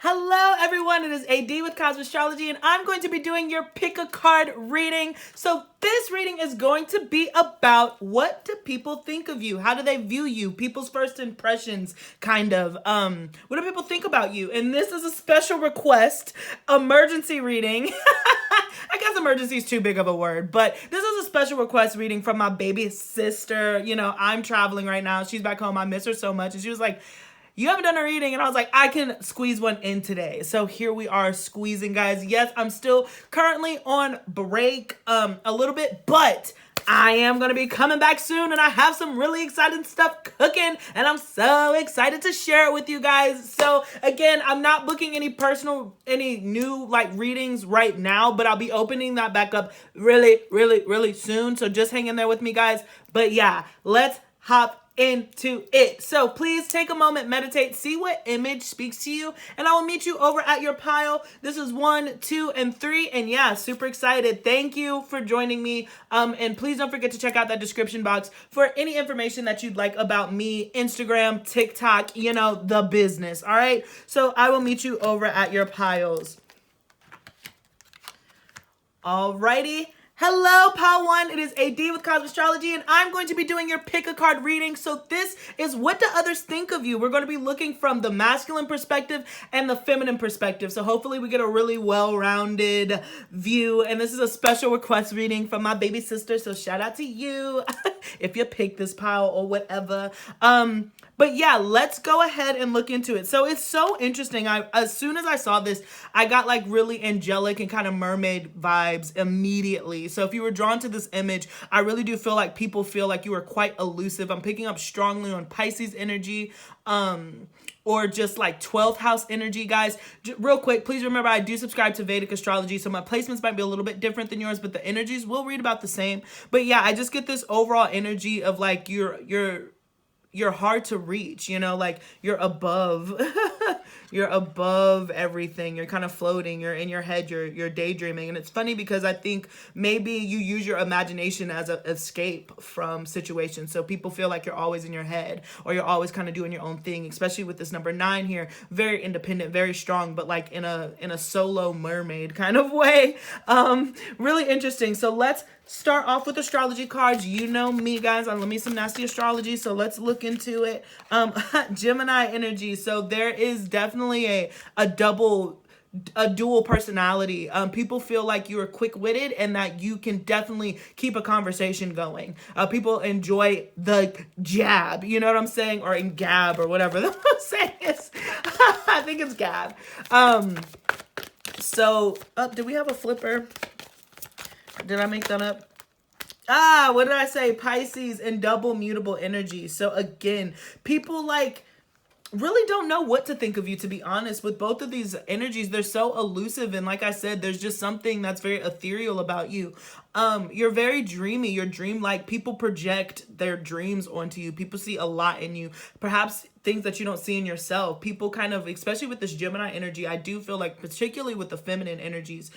Hello everyone, it is AD with Kosmostrology and I'm going to be doing your pick a card reading. So this reading is going to be about what do people think of you? How do they view you? People's first impressions, kind of. What do people think about you? And this is a special request, emergency reading. I guess emergency is too big of a word, but this is a special request reading from my baby sister. You know, I'm traveling right now. She's back home. I miss her so much. And she was like, you haven't done a reading. And I was like, I can squeeze one in today. So here we are squeezing, guys. Yes, I'm still currently on break a little bit, but I am going to be coming back soon and I have some really exciting stuff cooking and I'm so excited to share it with you guys. So again, I'm not booking any new readings right now, but I'll be opening that back up really soon. So just hang in there with me, guys. But yeah, let's hop into it. So please take a moment, meditate, see what image speaks to you, and I will meet you over at your pile. This is 1, 2, and 3, and yeah, super excited. Thank you for joining me. And please don't forget to check out that description box for any information that you'd like about me, Instagram, TikTok, you know, the business. All right. So I will meet you over at your piles. Alrighty. Hello, Pile 1. It is AD with Kosmostrology, and I'm going to be doing your pick a card reading. So this is what do others think of you? We're going to be looking from the masculine perspective and the feminine perspective. So hopefully we get a really well-rounded view. And this is a special request reading from my baby sister. So shout out to you if you pick this pile or whatever. But yeah, let's go ahead and look into it. So it's so interesting. As soon as I saw this, I got like really angelic and kind of mermaid vibes immediately. So if you were drawn to this image, I really do feel like people feel like you are quite elusive. I'm picking up strongly on Pisces energy, or just like 12th house energy, guys. Real quick, please remember I do subscribe to Vedic Astrology, so my placements might be a little bit different than yours, but the energies will read about the same. But yeah, I just get this overall energy of like you're hard to reach, you know, like you're above, you're above everything. You're kind of floating. You're in your head. You're daydreaming. And it's funny because I think maybe you use your imagination as an escape from situations. So people feel like you're always in your head or you're always kind of doing your own thing, especially with this number 9 here. Very independent, very strong, but like in a solo mermaid kind of way. Really interesting. So let's start off with astrology cards. You know me, guys. I love me some nasty astrology, so let's look into it. Gemini energy. So there is definitely a dual personality. People feel like you are quick-witted and that you can definitely keep a conversation going. People enjoy the jab, you know what I'm saying? Or in gab or whatever the saying is. I think it's gab. So, do we have a flipper? Did I make that up? What did I say? Pisces and double mutable energy. So again, people like really don't know what to think of you, to be honest. With both of these energies, they're so elusive, and like I said, there's just something that's very ethereal about you. You're very dreamy. You're dreamlike. People project their dreams onto you. People see a lot in you, perhaps things that you don't see in yourself. People kind of, especially with this Gemini energy, I do feel like, particularly with the feminine energies,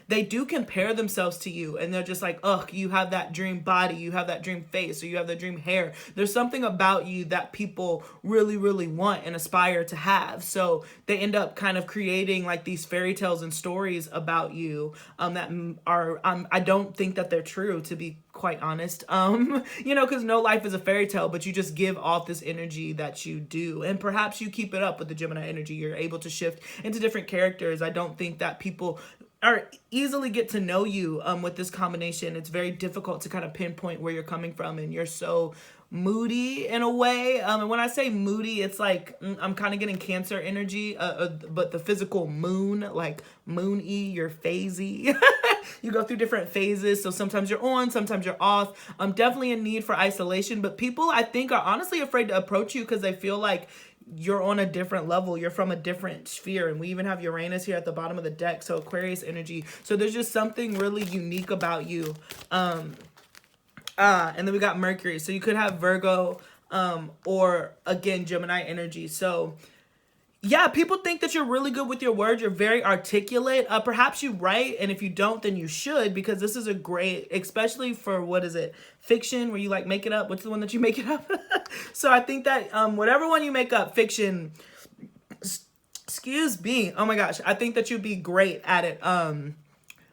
they do compare themselves to you, and they're just like, ugh, you have that dream body, you have that dream face, or you have that dream hair. There's something about you that people really want and aspire to have. So they end up kind of creating like these fairy tales and stories about you that are, I don't think that they're true, to be quite honest. You know, because no life is a fairy tale, but you just give off this energy that you do. And perhaps you keep it up with the Gemini energy. You're able to shift into different characters. I don't think that people are easily get to know you with this combination. It's very difficult to kind of pinpoint where you're coming from, and you're so moody in a way. And when I say moody, it's like I'm kind of getting Cancer energy, but the physical moon, like moon-y, you're phasey. You go through different phases. So sometimes you're on, sometimes you're off. Definitely in need for isolation. But people, I think, are honestly afraid to approach you because they feel like you're on a different level. You're from a different sphere. And we even have Uranus here at the bottom of the deck. So Aquarius energy. So there's just something really unique about you. And then we got Mercury. So you could have Virgo or, again, Gemini energy. So yeah, people think that you're really good with your words. You're very articulate. Perhaps you write, and if you don't, then you should, because this is a great, especially for, what is it, fiction, where you like make it up. What's the one that you make it up? So I think that whatever one you make up, fiction, Excuse me. Oh my gosh. I think that you'd be great at it.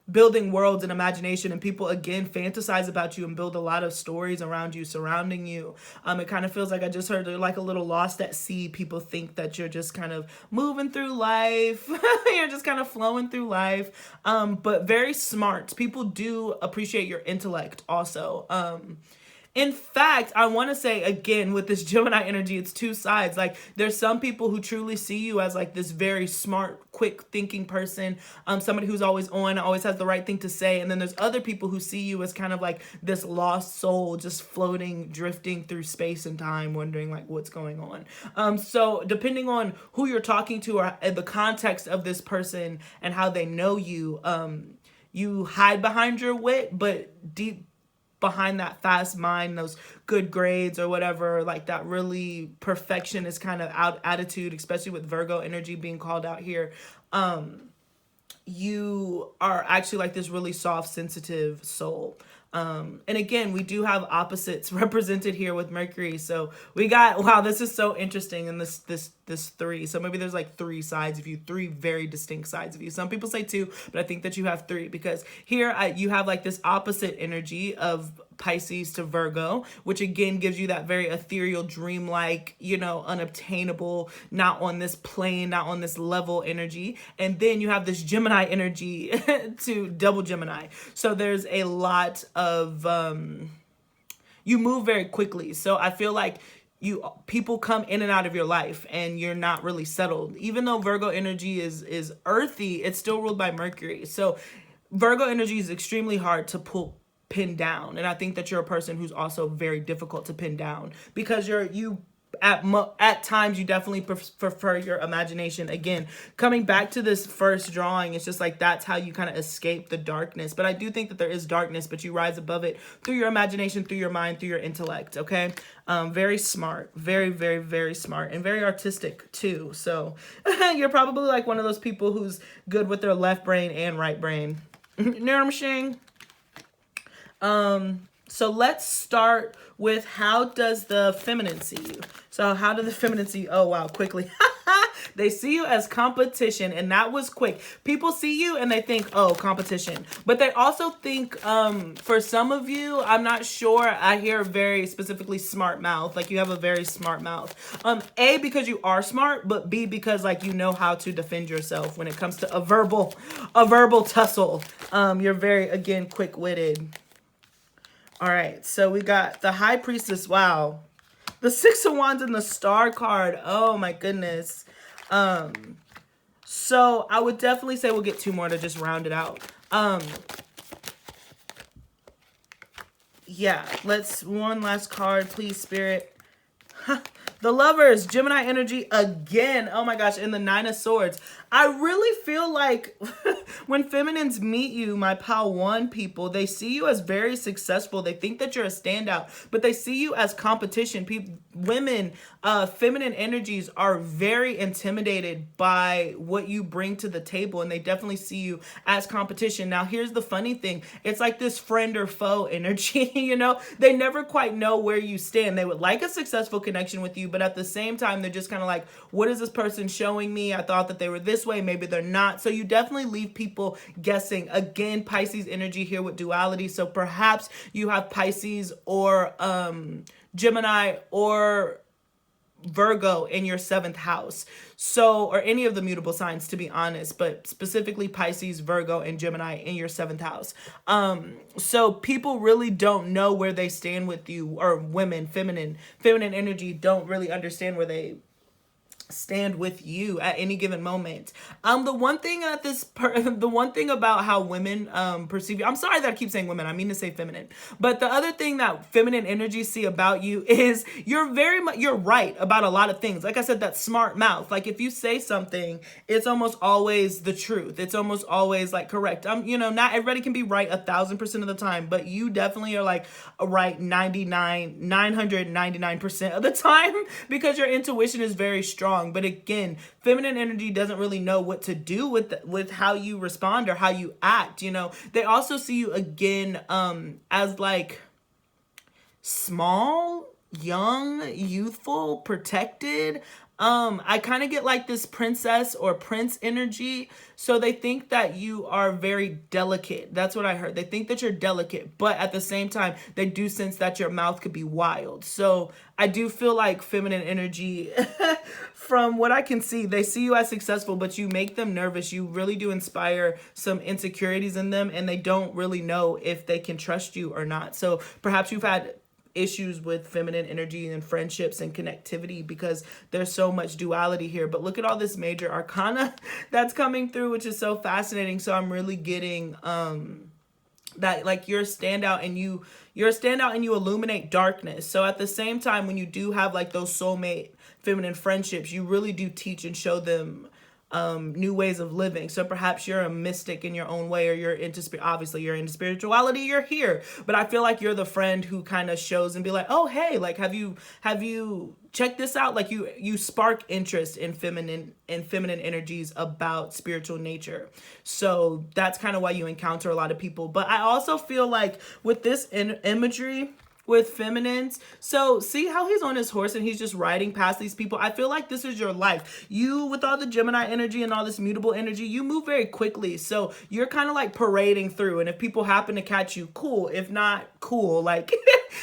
Building worlds and imagination, and people again fantasize about you and build a lot of stories around you, surrounding you. It kind of feels like I just heard you're like a little lost at sea. People think that you're just kind of moving through life. You're just kind of flowing through life. But very smart. People do appreciate your intellect also. In fact, I want to say again with this Gemini energy, it's two sides. Like there's some people who truly see you as like this very smart, quick thinking person, somebody who's always on, always has the right thing to say. And then there's other people who see you as kind of like this lost soul, just floating, drifting through space and time, wondering like what's going on. So depending on who you're talking to or the context of this person and how they know you, you hide behind your wit, but deep behind that fast mind, those good grades or whatever, like that really perfectionist kind of attitude, especially with Virgo energy being called out here, you are actually like this really soft, sensitive soul. And again, we do have opposites represented here with Mercury. So we got, wow, this is so interesting. And this three. So maybe there's like three sides of you, three very distinct sides of you. Some people say two, but I think that you have three because here you have like this opposite energy of Pisces to Virgo, which again gives you that very ethereal, dreamlike, you know, unobtainable, not on this plane, not on this level energy. And then you have this Gemini energy to double Gemini. So there's a lot of, you move very quickly. So I feel like people come in and out of your life and you're not really settled. Even though Virgo energy is earthy, it's still ruled by Mercury. So Virgo energy is extremely hard to pin down, and I think that you're a person who's also very difficult to pin down because at times you definitely prefer your imagination. Again, coming back to this first drawing, it's just like that's how you kind of escape the darkness. But I do think that there is darkness, but you rise above it through your imagination, through your mind, through your intellect. Okay, very smart, very, very, very smart, and very artistic too. So you're probably like one of those people who's good with their left brain and right brain. You know what I'm saying? So let's start with how does the feminine see you? So how do the feminine see you? Oh, wow, quickly. They see you as competition, and that was quick. People see you and they think, oh, competition. But they also think, for some of you, I'm not sure, I hear very specifically smart mouth. Like you have a very smart mouth. A, because you are smart, but B, because like you know how to defend yourself when it comes to a verbal tussle. You're very, again, quick-witted. All right, so we got the High Priestess. Wow. The Six of Wands and the Star card. Oh, my goodness. So I would definitely say we'll get two more to just round it out. Yeah, let's one last card, please, Spirit. The Lovers, Gemini energy again. Oh my gosh, and the Nine of Swords. I really feel like when feminines meet you, my pal one people, they see you as very successful. They think that you're a standout, but they see you as competition. Women, feminine energies are very intimidated by what you bring to the table, and they definitely see you as competition. Now, here's the funny thing. It's like this friend or foe energy, you know? They never quite know where you stand. They would like a successful connection with you, but at the same time, they're just kind of like, what is this person showing me? I thought that they were this way, maybe they're not. So you definitely leave people guessing. Again, Pisces energy here with duality. So perhaps you have Pisces or Gemini or Virgo in your 7th house. So, or any of the mutable signs, to be honest, but specifically Pisces, Virgo, and Gemini in your 7th house. So people really don't know where they stand with you, or women, feminine energy don't really understand where they stand with you at any given moment. The one thing about how women perceive you, I'm sorry that I keep saying women, I mean to say feminine, but the other thing that feminine energies see about you is you're right about a lot of things. Like I said, that smart mouth, like if you say something, it's almost always the truth. It's almost always like correct. You know, not everybody can be right 1,000% of the time, but you definitely are like right 999% of the time because your intuition is very strong. But again, feminine energy doesn't really know what to do with how you respond or how you act. You know, they also see you again as like small, young, youthful, protected. I kind of get like this princess or prince energy. So they think that you are very delicate. That's what I heard. They think that you're delicate, but at the same time, they do sense that your mouth could be wild. So I do feel like feminine energy, from what I can see, they see you as successful, but you make them nervous. You really do inspire some insecurities in them, and they don't really know if they can trust you or not. So perhaps you've had issues with feminine energy and friendships and connectivity because there's so much duality here. But look at all this major arcana that's coming through, which is so fascinating. So I'm really getting that like you're a standout and you're a standout and you illuminate darkness. So at the same time, when you do have like those soulmate feminine friendships, you really do teach and show them new ways of living. So perhaps you're a mystic in your own way, or you're into obviously you're into spirituality, you're here, but I feel like you're the friend who kind of shows and be like, oh hey, like have you checked this out? Like you spark interest in feminine energies about spiritual nature. So that's kind of why you encounter a lot of people. But I also feel like with this imagery with feminines, so see how he's on his horse and he's just riding past these people. I feel like this is your life. You, with all the Gemini energy and all this mutable energy, you move very quickly. So you're kind of like parading through, and if people happen to catch you, cool. If not, cool. Like,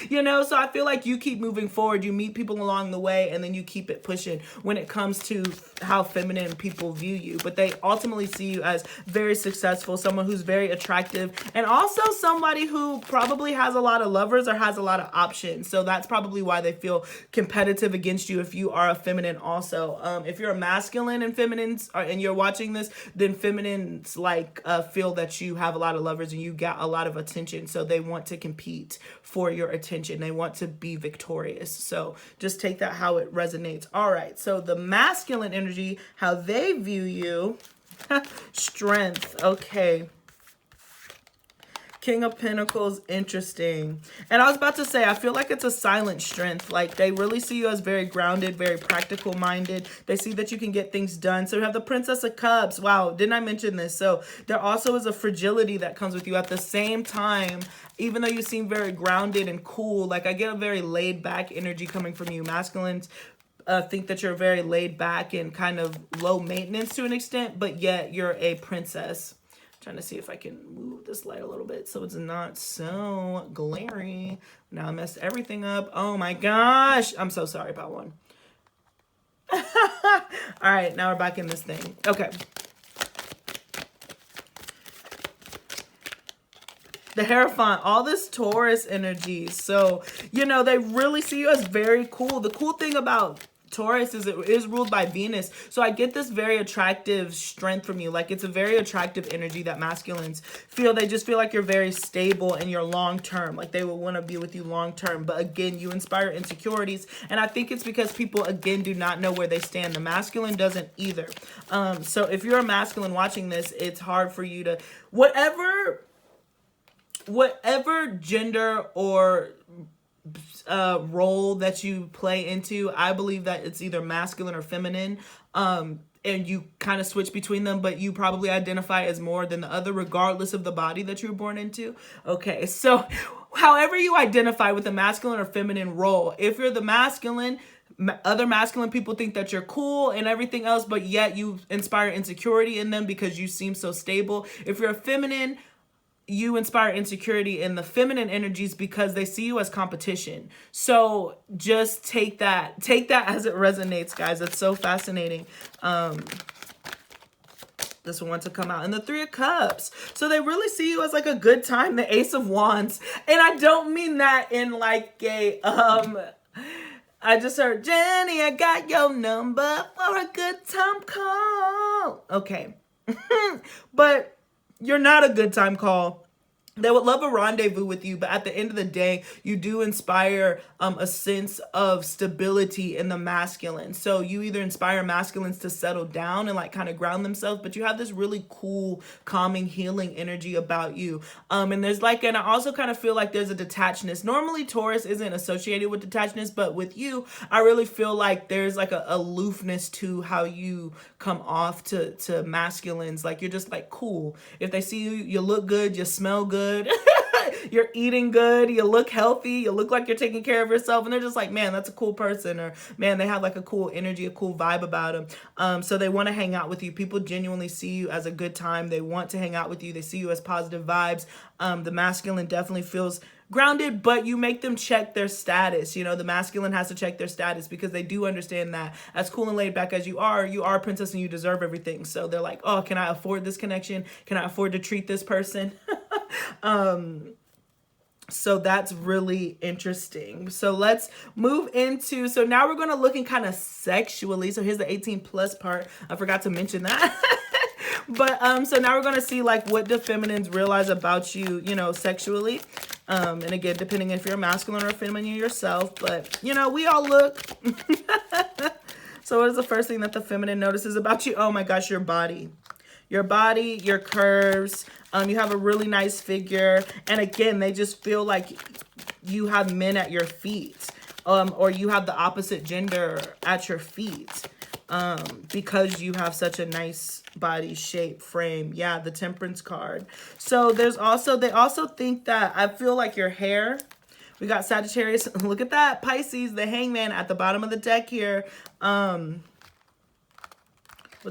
you know, so I feel like you keep moving forward. You meet people along the way, and then you keep it pushing when it comes to how feminine people view you. But they ultimately see you as very successful, someone who's very attractive, and also somebody who probably has a lot of lovers or has a lot of options. So that's probably why they feel competitive against you if you are a feminine also. If you're a masculine and feminines and you're watching this, then feminines like feel that you have a lot of lovers and you got a lot of attention. So they want to compete for your attention. They want to be victorious. So just take that how it resonates. All right. So the masculine energy, how they view you. Strength. Okay. King of Pentacles, interesting. And I was about to say, I feel like it's a silent strength. Like they really see you as very grounded, very practical minded. They see that you can get things done. So you have the Princess of Cups. Wow, didn't I mention this? So there also is a fragility that comes with you at the same time. Even though you seem very grounded and cool, like I get a very laid back energy coming from you. Masculines think that you're very laid back and kind of low maintenance to an extent, but yet you're a princess. Trying to see if I can move this light a little bit so it's not so glary. Now I messed everything up. Oh my gosh. I'm so sorry about one. All right, now we're back in this thing. Okay. The Hierophant, all this Taurus energy. So, you know, they really see you as very cool. The cool thing about Taurus is it is ruled by Venus. So I get this very attractive strength from you. Like it's a very attractive energy that masculines feel. They just feel like you're very stable and you're long term. Like they will want to be with you long term. But again, you inspire insecurities. And I think it's because people, again, do not know where they stand. The masculine doesn't either. So if you're a masculine watching this, it's hard for you to, whatever gender or role that you play into, I believe that it's either masculine or feminine, and you kind of switch between them, but you probably identify as more than the other regardless of the body that you were born into. Okay, so however you identify with the masculine or feminine role, if you're the masculine, other masculine people think that you're cool and everything else, but yet you inspire insecurity in them because you seem so stable. If you're a feminine, you inspire insecurity in the feminine energies because they see you as competition. So just take that as it resonates, guys. It's so fascinating. This one wants to come out. And the Three of Cups. So they really see you as like a good time. The Ace of Wands. And I don't mean that in like a, I just heard, Jenny, I got your number for a good time call. Okay. But you're not a good time call. They would love a rendezvous with you, but at the end of the day, you do inspire a sense of stability in the masculine. So you either inspire masculines to settle down and like kind of ground themselves, but you have this really cool, calming, healing energy about you. And there's like, and I also kind of feel like there's a detachedness. Normally Taurus isn't associated with detachedness, but with you, I really feel like there's like a aloofness to how you come off to masculines. Like you're just like cool. If they see you, you look good, you smell good. you're eating good, you look healthy, you look like you're taking care of yourself, and they're just like, man, that's a cool person, or man, they have like a cool energy, a cool vibe about them. So they want to hang out with you. People genuinely see you as a good time. They want to hang out with you. They see you as positive vibes. The masculine definitely feels grounded, but you make them check their status. You know, the masculine has to check their status because they do understand that as cool and laid back as you are a princess and you deserve everything. So they're like, oh, can I afford this connection? Can I afford to treat this person? So that's really interesting. So let's move into, so now we're going to look in kind of sexually. So here's the 18 plus part. I forgot to mention that. But so now we're going to see like what do feminines realize about you, you know, sexually. And again, depending if you're masculine or feminine yourself, but you know, we all look. So what is the first thing that the feminine notices about you? Oh my gosh, your body. Your body, your curves. You have a really nice figure. And again, they just feel like you have men at your feet. Or you have the opposite gender at your feet. Because you have such a nice body shape, frame. Yeah, the Temperance card. So there's also, they also think that, I feel like your hair, we got Sagittarius, look at that, Pisces, the Hangman at the bottom of the deck here. What's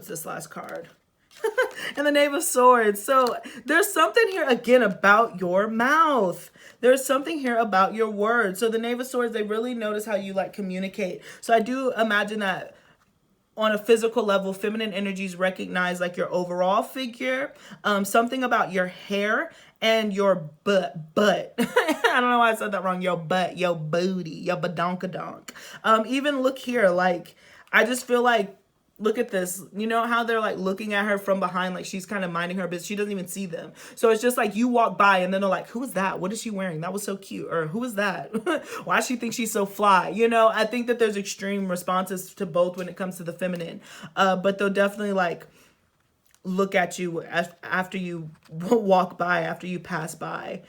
this last card? And the Knave of Swords. So there's something here again about your mouth. There's something here about your words. So the Knave of Swords, they really notice how you like communicate. So I do imagine that on a physical level, feminine energies recognize like your overall figure, something about your hair and your butt. I don't know why I said that wrong. Your butt, your booty, your badonkadonk. Even look here, like, I just feel like, look at this. You know how they're like looking at her from behind, like she's kind of minding her business. She doesn't even see them. So it's just like you walk by and then they're like, who is that? What is she wearing? That was so cute. Or who is that? Why does she think she's so fly? You know, I think that there's extreme responses to both when it comes to the feminine. But they'll definitely like look at you after you walk by, after you pass by.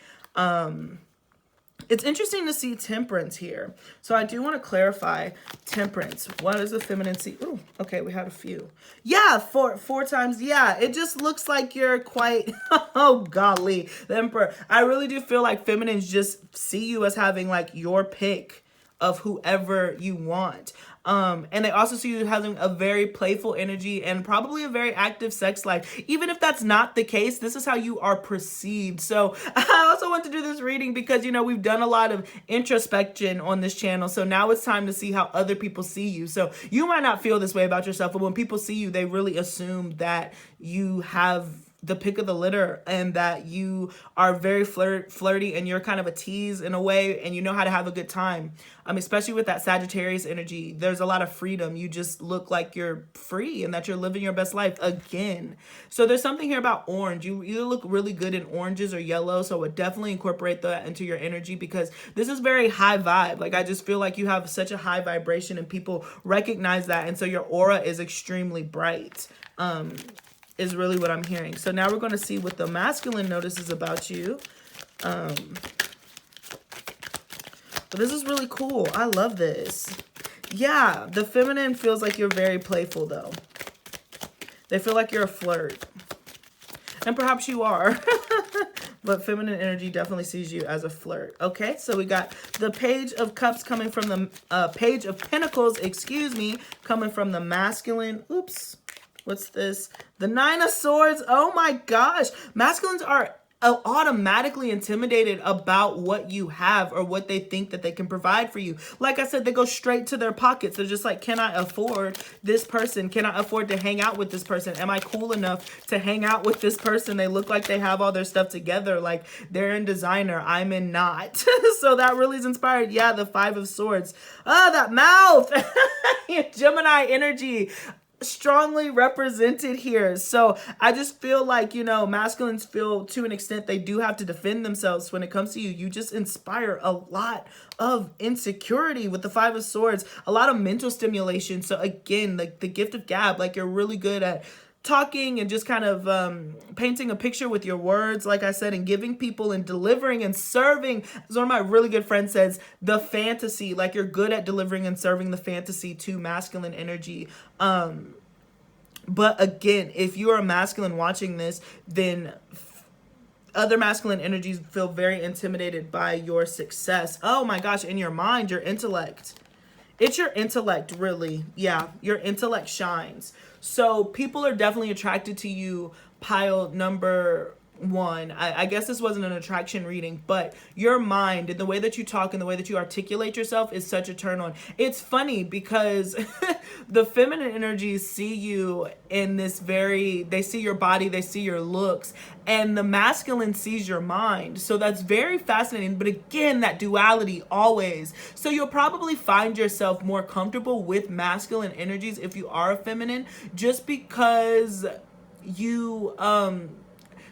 It's interesting to see Temperance here. So I do want to clarify Temperance. What does the feminine see? Ooh, okay, we had a few. Yeah, four times. Yeah, it just looks like you're quite, oh golly, the Emperor. I really do feel like feminines just see you as having like your pick of whoever you want. And they also see you having a very playful energy and probably a very active sex life. Even if that's not the case, this is how you are perceived. So I also want to do this reading because, you know, we've done a lot of introspection on this channel. So now it's time to see how other people see you. So you might not feel this way about yourself, but when people see you, they really assume that you have the pick of the litter and that you are very flirty and you're kind of a tease in a way and you know how to have a good time. Especially with that Sagittarius energy, there's a lot of freedom. You just look like you're free and that you're living your best life again. So there's something here about orange. You either look really good in oranges or yellow. So I would definitely incorporate that into your energy because this is very high vibe. Like I just feel like you have such a high vibration and people recognize that. And so your aura is extremely bright. Is really what I'm hearing. So now we're going to see what the masculine notices about you. But this is really cool. I love this. Yeah, the feminine feels like you're very playful though. They feel like you're a flirt. And perhaps you are. But feminine energy definitely sees you as a flirt. Okay, so we got the Page of Cups coming from the Page of Pentacles, excuse me, coming from the masculine. Oops. What's this? The Nine of Swords. Oh my gosh. Masculines are automatically intimidated about what you have or what they think that they can provide for you. Like I said, they go straight to their pockets. They're just like, can I afford this person? Can I afford to hang out with this person? Am I cool enough to hang out with this person? They look like they have all their stuff together. Like they're in designer. I'm in not. So that really is inspired. Yeah, the Five of Swords. Ah, that mouth. Gemini energy. Strongly represented here. So I just feel like, you know, masculines feel to an extent they do have to defend themselves when it comes to you. You just inspire a lot of insecurity with the Five of Swords, a lot of mental stimulation. So again, like the gift of gab, like you're really good at talking and just kind of painting a picture with your words, like I said, and giving people and delivering and serving. As one of my really good friends says, the fantasy, like you're good at delivering and serving the fantasy to masculine energy. But again, if you are a masculine watching this, then other masculine energies feel very intimidated by your success. Oh my gosh, in your mind, your intellect. It's your intellect, really. Yeah, your intellect shines. So people are definitely attracted to you, pile number one. I guess this wasn't an attraction reading, but your mind and the way that you talk and the way that you articulate yourself is such a turn on. It's funny because the feminine energies see you in this they see your body, they see your looks, and the masculine sees your mind. So that's very fascinating. But again, that duality always. So you'll probably find yourself more comfortable with masculine energies if you are a feminine, just because you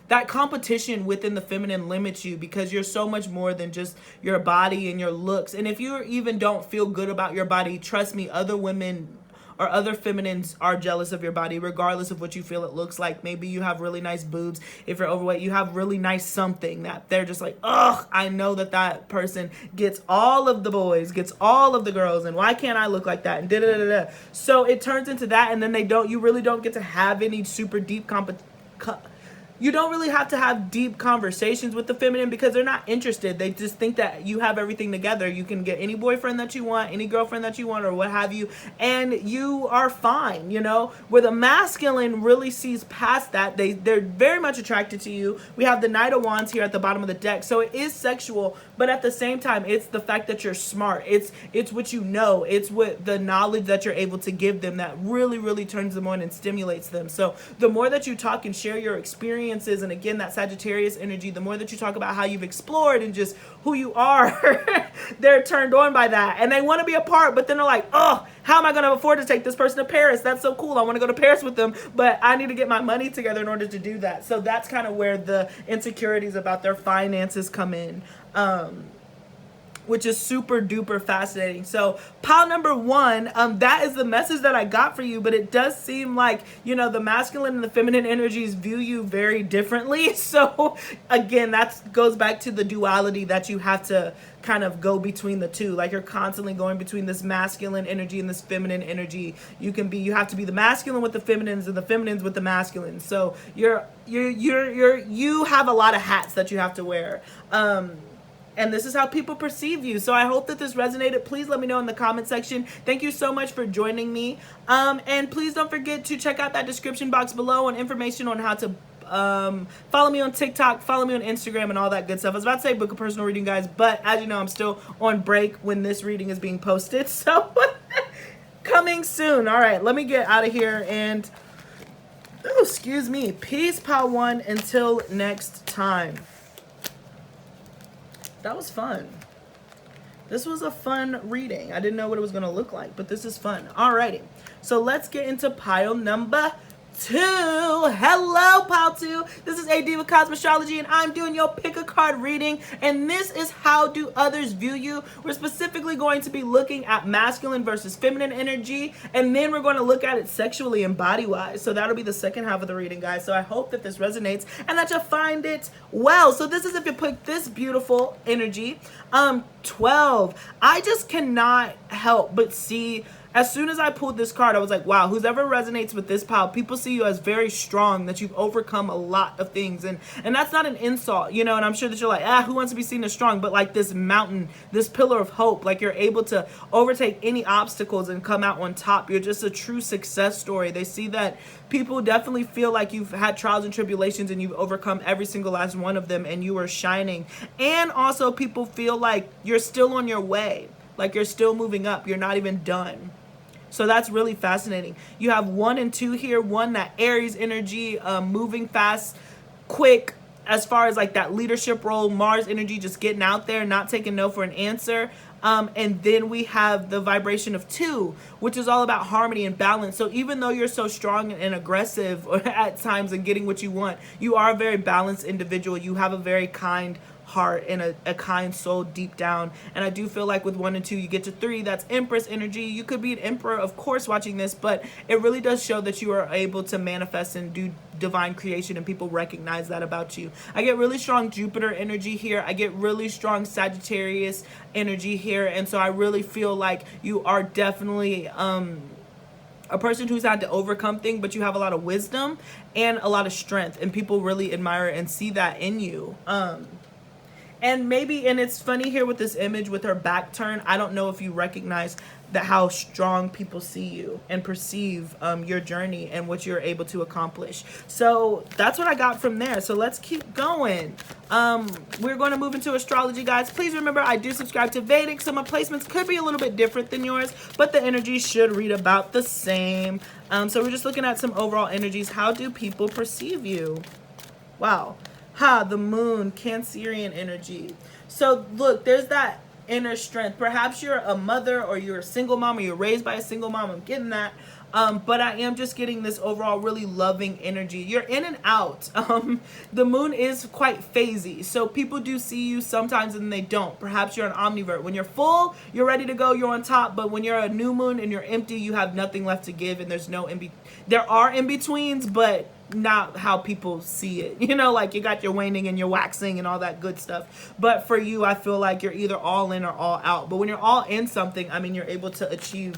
that competition within the feminine limits you, because you're so much more than just your body and your looks. And if you even don't feel good about your body, trust me, other women or other feminines are jealous of your body, regardless of what you feel it looks like. Maybe you have really nice boobs. If you're overweight, you have really nice something that they're just like, ugh, I know that person gets all of the boys, gets all of the girls, and why can't I look like that? And da-da-da-da-da. So it turns into that, and then you really don't get to have any super deep you don't really have to have deep conversations with the feminine, because they're not interested. They just think that you have everything together. You can get any boyfriend that you want, any girlfriend that you want, or what have you, and you are fine, you know? Where the masculine really sees past that. They're very much attracted to you. We have the Knight of Wands here at the bottom of the deck. So it is sexual, but at the same time, it's the fact that you're smart. It's what you know. It's what the knowledge that you're able to give them that really, really turns them on and stimulates them. So the more that you talk and share your experiences, and again, that Sagittarius energy, the more that you talk about how you've explored and just who you are, they're turned on by that. And they want to be a part, but then they're like, oh, how am I going to afford to take this person to Paris? That's so cool. I want to go to Paris with them, but I need to get my money together in order to do that. So that's kind of where the insecurities about their finances come in. Which is super duper fascinating. So pile number one, that is the message that I got for you, but it does seem like, you know, the masculine and the feminine energies view you very differently. So again, that goes back to the duality that you have to kind of go between the two. Like you're constantly going between this masculine energy and this feminine energy. You have to be the masculine with the feminines and the feminines with the masculines. So you have a lot of hats that you have to wear. And this is how people perceive you. So I hope that this resonated. Please let me know in the comment section. Thank you so much for joining me. And please don't forget to check out that description box below on information on how to follow me on TikTok, follow me on Instagram, and all that good stuff. I was about to say book a personal reading, guys, but as you know, I'm still on break when this reading is being posted. So coming soon. All right, let me get out of here and, oh, excuse me. Peace, pile one. Until next time. That was fun. This was a fun reading. I didn't know what it was going to look like, but this is fun. Alrighty. So let's get into pile number 2. Hello, pile 2. This is AD with Kosmostrology, and I'm doing your pick a card reading. And this is how do others view you. We're specifically going to be looking at masculine versus feminine energy, and then we're going to look at it sexually and body-wise. So that'll be the second half of the reading, guys. So I hope that this resonates and that you find it well. So this is if you pick this beautiful energy. 12. I just cannot help but see, as soon as I pulled this card, I was like, wow, whoever resonates with this pile, people see you as very strong, that you've overcome a lot of things. And that's not an insult, you know, and I'm sure that you're like, who wants to be seen as strong? But like this mountain, this pillar of hope, like you're able to overtake any obstacles and come out on top. You're just a true success story. They see that people definitely feel like you've had trials and tribulations and you've overcome every single last one of them, and you are shining. And also people feel like you're still on your way, like you're still moving up. You're not even done. So that's really fascinating. You have 1 and 2 here. 1, that Aries energy, moving fast, quick, as far as like that leadership role. Mars energy, just getting out there, not taking no for an answer. And then we have the vibration of 2, which is all about harmony and balance. So even though you're so strong and aggressive at times and getting what you want, you are a very balanced individual. You have a very kind heart and a kind soul deep down. And I do feel like with 1 and 2 you get to 3, that's Empress energy. You could be an emperor, of course, watching this, but it really does show that you are able to manifest and do divine creation, and people recognize that about you. I get really strong Jupiter energy here. I get really strong Sagittarius energy here, and so I really feel like you are definitely a person who's had to overcome things, but you have a lot of wisdom and a lot of strength, and people really admire and see that in you. And maybe, and it's funny here with this image with her back turned, I don't know if you recognize that how strong people see you and perceive your journey and what you're able to accomplish. So that's what I got from there. So let's keep going. We're going to move into astrology, guys. Please remember, I do subscribe to Vedic, so my placements could be a little bit different than yours, but the energies should read about the same. So we're just looking at some overall energies. How do people perceive you? Wow. The moon, Cancerian energy. So look, there's that inner strength. Perhaps you're a mother, or you're a single mom, or you're raised by a single mom. I'm getting that. But I am just getting this overall really loving energy. You're in and out. The moon is quite phasey. So people do see you sometimes and they don't. Perhaps you're an omnivert. When you're full, you're ready to go, you're on top. But when you're a new moon and you're empty, you have nothing left to give, and there's no there are in-betweens, but not how people see it. You know, like you got your waning and your waxing and all that good stuff. But for you, I feel like you're either all in or all out. But when you're all in something, I mean, you're able to achieve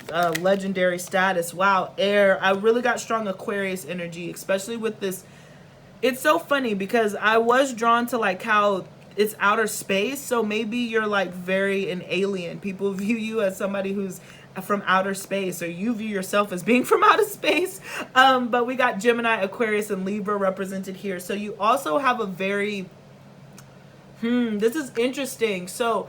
legendary status. Wow, air. I really got strong Aquarius energy, especially with this. It's so funny because I was drawn to like how it's outer space. So maybe you're like very an alien. People view you as somebody who's from outer space, or you view yourself as being from outer space. But we got Gemini, Aquarius, and Libra represented here. So you also have a very this is interesting. So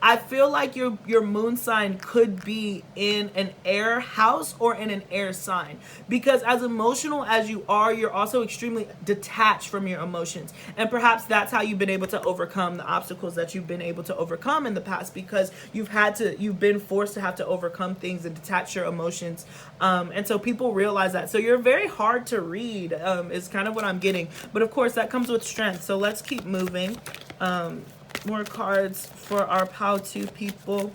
I feel like your moon sign could be in an air house or in an air sign, because as emotional as you are, you're also extremely detached from your emotions. And perhaps that's how you've been able to overcome the obstacles that you've been able to overcome in the past, because you've been forced to have to overcome things and detach your emotions. And so people realize that. So you're very hard to read, is kind of what I'm getting. But of course that comes with strength. So let's keep moving. More cards for our POW2 people.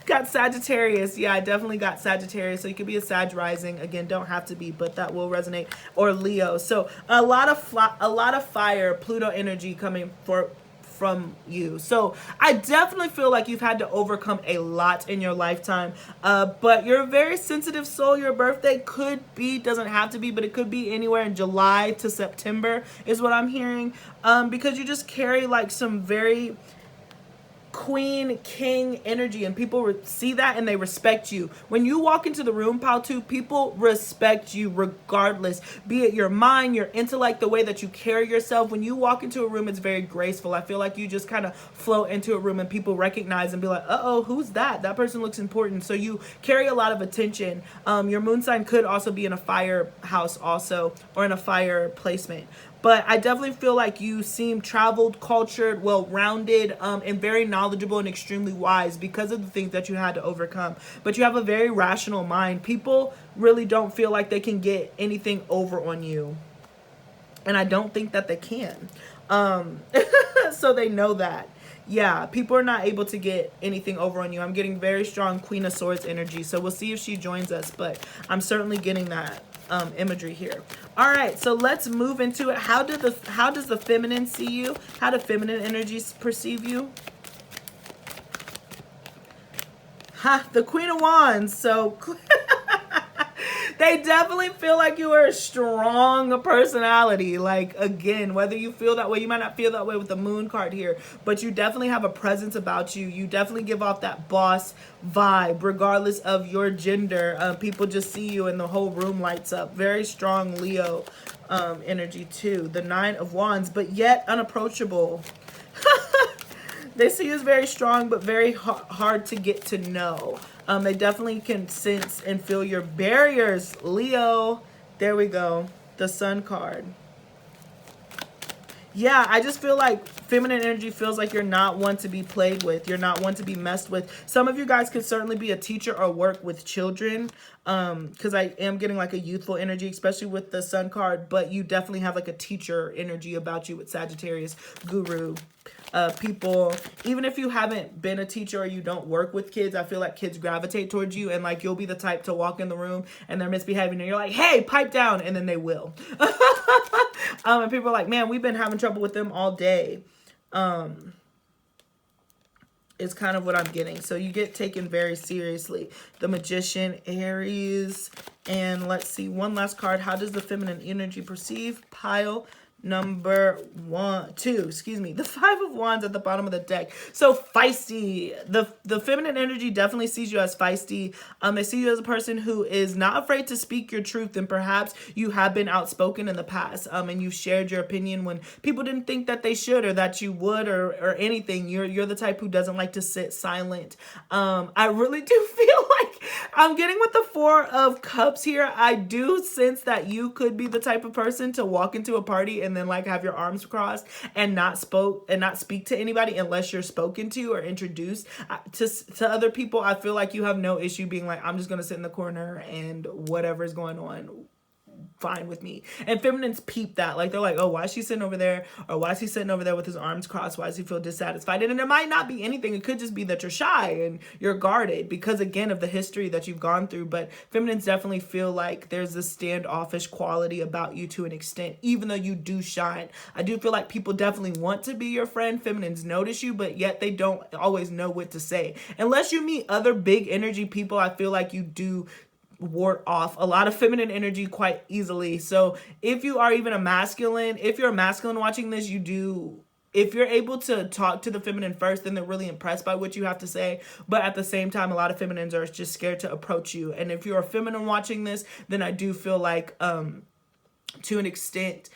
Got Sagittarius. Yeah, I definitely got Sagittarius. So you could be a Sag rising. Again, don't have to be, but that will resonate. Or Leo. So a lot of fire, Pluto energy coming from you. So I definitely feel like you've had to overcome a lot in your lifetime, but you're a very sensitive soul. Your birthday could be, doesn't have to be, but it could be anywhere in July to September is what I'm hearing, because you just carry like some very queen king energy, and people see that and they respect you. When you walk into the room, POW2, people respect you regardless, be it your mind, your intellect, the way that you carry yourself. When you walk into a room, it's very graceful. I feel like you just kind of float into a room and people recognize and be like, uh-oh, who's that? That person looks important. So you carry a lot of attention. Your moon sign could also be in a fire house also, or in a fire placement. But I definitely feel like you seem traveled, cultured, well-rounded, and very knowledgeable and extremely wise because of the things that you had to overcome. But you have a very rational mind. People really don't feel like they can get anything over on you. And I don't think that they can. So they know that. Yeah, people are not able to get anything over on you. I'm getting very strong Queen of Swords energy. So we'll see if she joins us. But I'm certainly getting that imagery here. All right, so let's move into it. How does the feminine see you? How do feminine energies perceive you? The Queen of Wands. So they definitely feel like you are a strong personality. Like, again, whether you feel that way, you might not feel that way with the moon card here, but you definitely have a presence about you. You definitely give off that boss vibe, regardless of your gender. People just see you and the whole room lights up. Very strong Leo energy too. The 9 of Wands, but yet unapproachable. They see you as very strong, but very hard to get to know. They definitely can sense and feel your barriers, Leo. There we go. The Sun card. Yeah, I just feel like feminine energy feels like you're not one to be played with. You're not one to be messed with. Some of you guys could certainly be a teacher or work with children, because I am getting like a youthful energy, especially with the Sun card. But you definitely have like a teacher energy about you with Sagittarius, guru. People, even if you haven't been a teacher or you don't work with kids, I feel like kids gravitate towards you, and like you'll be the type to walk in the room and they're misbehaving and you're like, hey, pipe down, and then they will. And people are like, man, we've been having trouble with them all day. is kind of what I'm getting. So you get taken very seriously. The Magician, Aries, and let's see, one last card. How does the feminine energy perceive? Pile number two, the Five of Wands at the bottom of the deck. So feisty. The feminine energy definitely sees you as feisty. They see you as a person who is not afraid to speak your truth, and perhaps you have been outspoken in the past, and you've shared your opinion when people didn't think that they should or that you would or anything. You're the type who doesn't like to sit silent. I really do feel like I'm getting with the Four of Cups here. I do sense that you could be the type of person to walk into a party and then like have your arms crossed and not speak to anybody unless you're spoken to or introduced to other people. I feel like you have no issue being like, I'm just gonna sit in the corner and whatever is going on, fine with me. And feminines peep that. Like, they're like, oh, why is she sitting over there? Or why is he sitting over there with his arms crossed? Why does he feel dissatisfied? And it might not be anything. It could just be that you're shy and you're guarded because, again, of the history that you've gone through. But feminines definitely feel like there's this standoffish quality about you to an extent, even though you do shine. I do feel like people definitely want to be your friend. Feminines notice you, but yet they don't always know what to say. Unless you meet other big energy people, I feel like you do ward off a lot of feminine energy quite easily. So if you are even a masculine, if you're a masculine watching this, if you're able to talk to the feminine first, then they're really impressed by what you have to say. But at the same time, a lot of feminines are just scared to approach you. And if you're a feminine watching this, then I do feel like to an extent,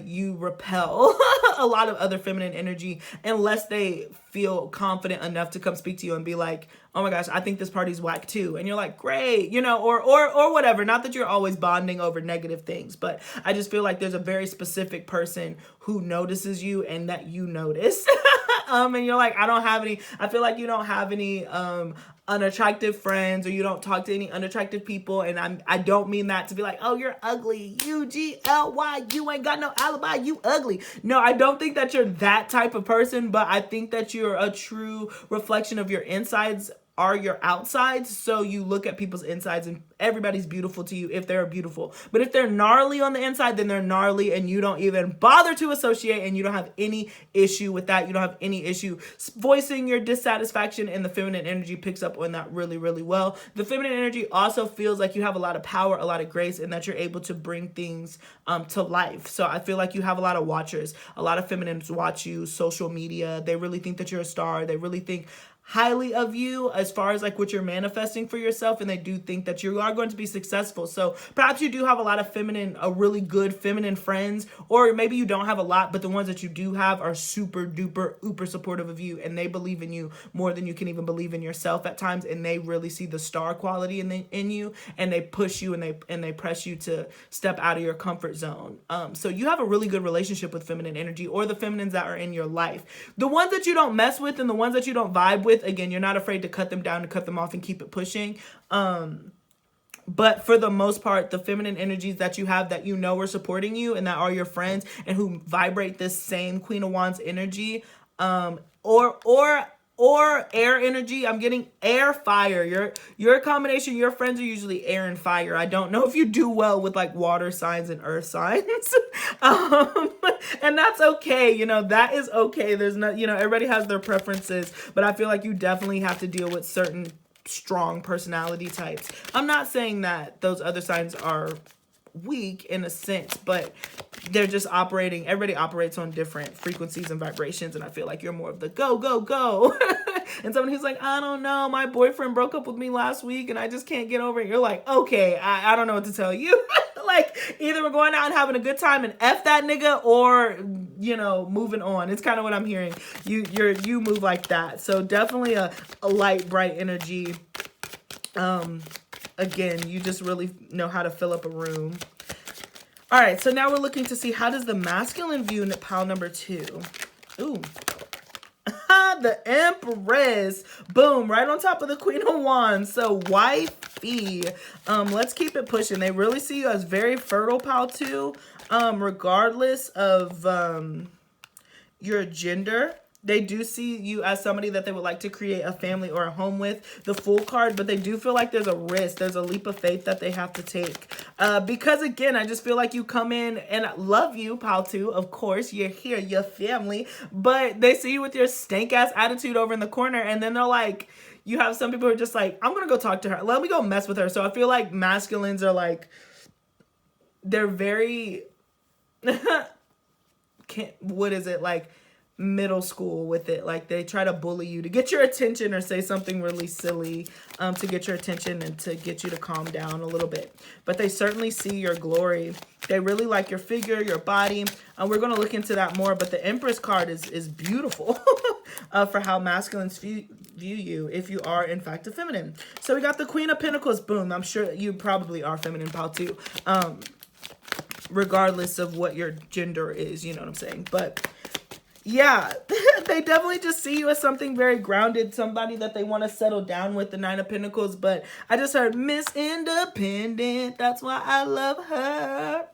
you repel a lot of other feminine energy unless they feel confident enough to come speak to you and be like, oh my gosh, I think this party's whack too. And you're like, great, or whatever. Not that you're always bonding over negative things, but I just feel like there's a very specific person who notices you and that you notice. And you're like, I feel like you don't have any unattractive friends, or you don't talk to any unattractive people. And I don't mean that to be like, oh, you're ugly, UGLY, you ain't got no alibi, you ugly. No, I don't think that you're that type of person, but I think that you're a true reflection of your insides are your outsides. So you look at people's insides and everybody's beautiful to you if they're beautiful. But if they're gnarly on the inside, then they're gnarly and you don't even bother to associate, and you don't have any issue with that. You don't have any issue voicing your dissatisfaction, and the feminine energy picks up on that really, really well. The feminine energy also feels like you have a lot of power, a lot of grace, and that you're able to bring things to life. So I feel like you have a lot of watchers. A lot of feminines watch you, social media. They really think that you're a star. They really think highly of you as far as like what you're manifesting for yourself, and they do think that you are going to be successful. So perhaps you do have a lot of really good feminine friends, or maybe you don't have a lot, but the ones that you do have are super duper uber supportive of you, and they believe in you more than you can even believe in yourself at times, and they really see the star quality in you, and they push you and they press you to step out of your comfort zone. So you have a really good relationship with feminine energy, or the feminines that are in your life. The ones that you don't mess with and the ones that you don't vibe with, again, you're not afraid to cut them down and cut them off and keep it pushing. But for the most part, the feminine energies that you have that are supporting you and that are your friends and who vibrate this same Queen of Wands energy, or air energy. I'm getting air, fire. Your combination, your friends are usually air and fire. I don't know if you do well with like water signs and earth signs. And that's okay. That is okay. There's not, everybody has their preferences, but I feel like you definitely have to deal with certain strong personality types. I'm not saying that those other signs are weak in a sense, but they're just everybody operates on different frequencies and vibrations, and I feel like you're more of the go, go, go. And someone who's like, I don't know, my boyfriend broke up with me last week and I just can't get over it. You're like, okay, I don't know what to tell you. Like, either we're going out and having a good time and F that nigga, or, moving on. It's kind of what I'm hearing. You move like that. So definitely a light, bright energy. Again, you just really know how to fill up a room. All right, so now we're looking to see, how does the masculine view pile number 2? Ooh. The Empress. Boom, right on top of the Queen of Wands. So wifey. Let's keep it pushing. They really see you as very fertile, pile 2. Regardless of your gender. They do see you as somebody that they would like to create a family or a home with, the Fool card, but they do feel like there's a risk. There's a leap of faith that they have to take. Because again, I just feel like you come in, and I love you, pal too. Of course, you're here, your family. But they see you with your stank ass attitude over in the corner, and then they're like, you have some people who are just like, I'm gonna go talk to her. Let me go mess with her. So I feel like masculines are like, they're very, what is it, like middle school with it. Like they try to bully you to get your attention or say something really silly to get your attention and to get you to calm down a little bit. But they certainly see your glory. They really like your figure, your body. We're going to look into that more, but the Empress card is beautiful for how masculines view you if you are in fact a feminine. So we got the Queen of Pentacles. Boom. I'm sure you probably are feminine, pal too. Regardless of what your gender is, you know what I'm saying? But yeah, they definitely just see you as something very grounded, somebody that they want to settle down with, the Nine of Pentacles. But I just heard Miss Independent. That's why I love her.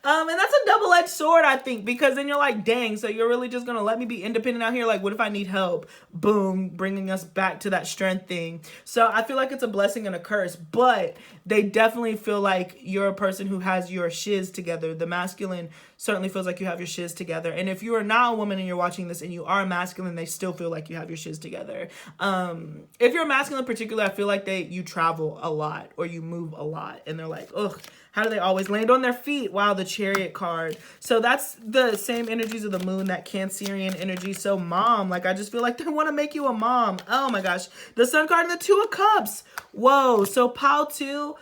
And that's a double-edged sword, I think, because then you're like, dang, so you're really just going to let me be independent out here? Like, what if I need help? Boom, bringing us back to that strength thing. So I feel like it's a blessing and a curse, but they definitely feel like you're a person who has your shiz together. The masculine certainly feels like you have your shiz together. And if you are not a woman and you're watching this and you are masculine, they still feel like you have your shiz together. If you're masculine particularly, I feel like you travel a lot or you move a lot, and they're like, ugh, how do they always land on their feet? Wow, the Chariot card. So that's the same energies of the moon, that Cancerian energy. So mom, like I just feel like they want to make you a mom. Oh my gosh. The Sun card and the Two of Cups. Whoa. So pal too,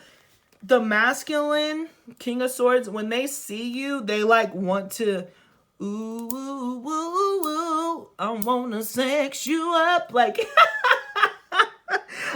the masculine, King of Swords, when they see you, they like want to, ooh, ooh, ooh, ooh, I want to sex you up. Like,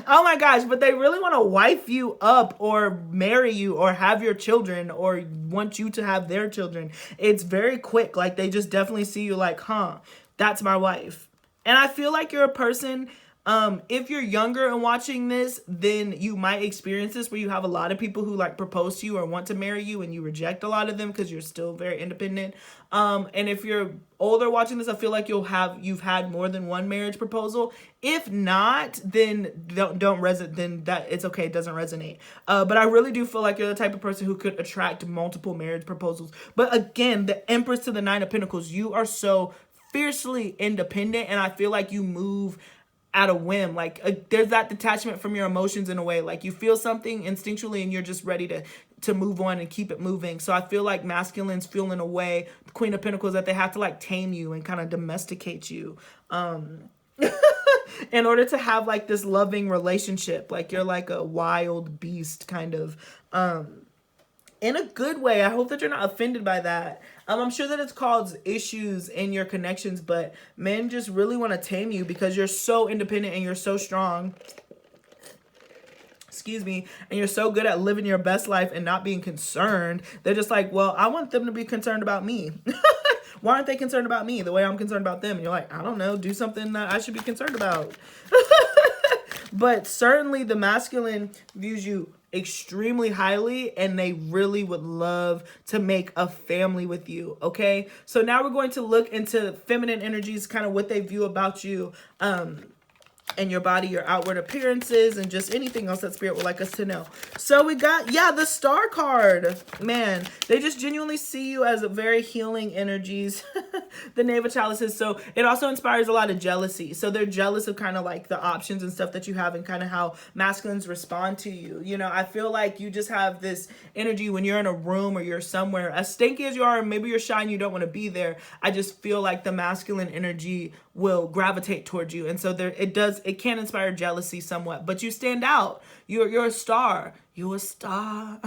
oh my gosh, but they really want to wife you up or marry you or have your children or want you to have their children. It's very quick. Like they just definitely see you like, huh, that's my wife. And I feel like you're a person, if you're younger and watching this, then you might experience this where you have a lot of people who like propose to you or want to marry you and you reject a lot of them because you're still very independent. And if you're older watching this, I feel like you've had more than one marriage proposal. If not, then don't resonate. Then that it's okay. It doesn't resonate. But I really do feel like you're the type of person who could attract multiple marriage proposals. But again, the Empress to the Nine of Pentacles, you are so fiercely independent, and I feel like you move at a whim. Like there's that detachment from your emotions in a way. Like you feel something instinctually and you're just ready to move on and keep it moving. So I feel like masculines feel in a way, the Queen of Pentacles, that they have to like tame you and kind of domesticate you in order to have like this loving relationship. Like you're like a wild beast kind of, in a good way. I hope that you're not offended by that. I'm sure that it's caused issues in your connections, but men just really want to tame you because you're so independent and you're so strong. Excuse me. And you're so good at living your best life and not being concerned. They're just like, well, I want them to be concerned about me. Why aren't they concerned about me the way I'm concerned about them? And you're like, I don't know, do something that I should be concerned about. But certainly the masculine views you extremely highly, and they really would love to make a family with you. Okay, so now we're going to look into feminine energies, kind of what they view about you, and your body, your outward appearances, and just anything else that spirit would like us to know. So we got, yeah, the Star card. Man, they just genuinely see you as a very healing energies. The Knave of Chalices. So it also inspires a lot of jealousy. So they're jealous of kind of like the options and stuff that you have and kind of how masculines respond to you. You know, I feel like you just have this energy when you're in a room or you're somewhere, as stinky as you are, and maybe you're shy and you don't want to be there. I just feel like the masculine energy will gravitate towards you. And so it can inspire jealousy somewhat, but you stand out. You're a star. You're a star.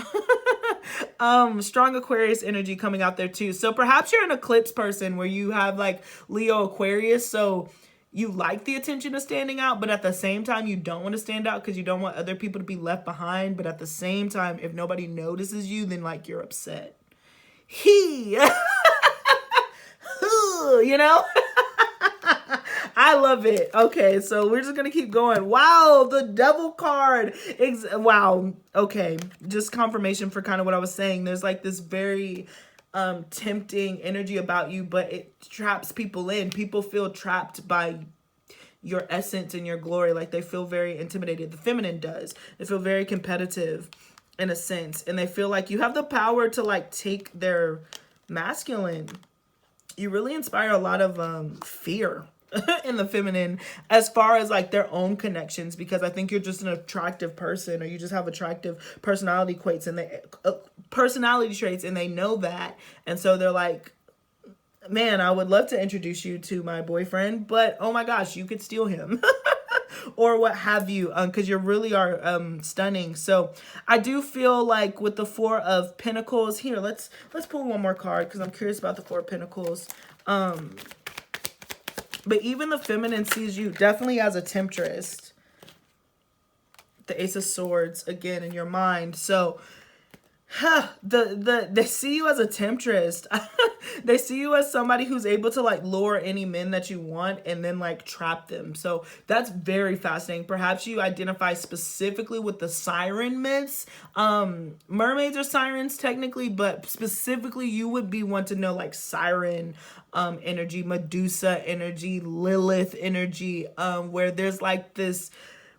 Strong Aquarius energy coming out there too. So perhaps you're an eclipse person where you have like Leo Aquarius. So you like the attention of standing out, but at the same time, you don't want to stand out because you don't want other people to be left behind. But at the same time, if nobody notices you, then like you're upset. You know? I love it. Okay, so we're just going to keep going. Wow, the Devil card. Wow. Okay, just confirmation for kind of what I was saying. There's like this very tempting energy about you, but it traps people in. People feel trapped by your essence and your glory. Like they feel very intimidated. The feminine does. They feel very competitive. in a sense, and they feel like you have the power to like take their masculine. You really inspire a lot of fear in the feminine as far as like their own connections, because I think you're just an attractive person, or you just have attractive personality traits, and they know that, and so they're like, man, I would love to introduce you to my boyfriend, but oh my gosh, you could steal him. Or what have you, because you really are stunning. So I do feel like with the Four of Pentacles here, let's pull one more card because I'm curious about the Four of Pentacles. But even the feminine sees you definitely as a temptress. The Ace of Swords again in your mind. So they see you as a temptress. They see you as somebody who's able to like lure any men that you want and then like trap them. So that's very fascinating. Perhaps you identify specifically with the siren myths. Mermaids are sirens technically, but specifically you would be one to know like siren energy, Medusa energy, Lilith energy, where there's like this,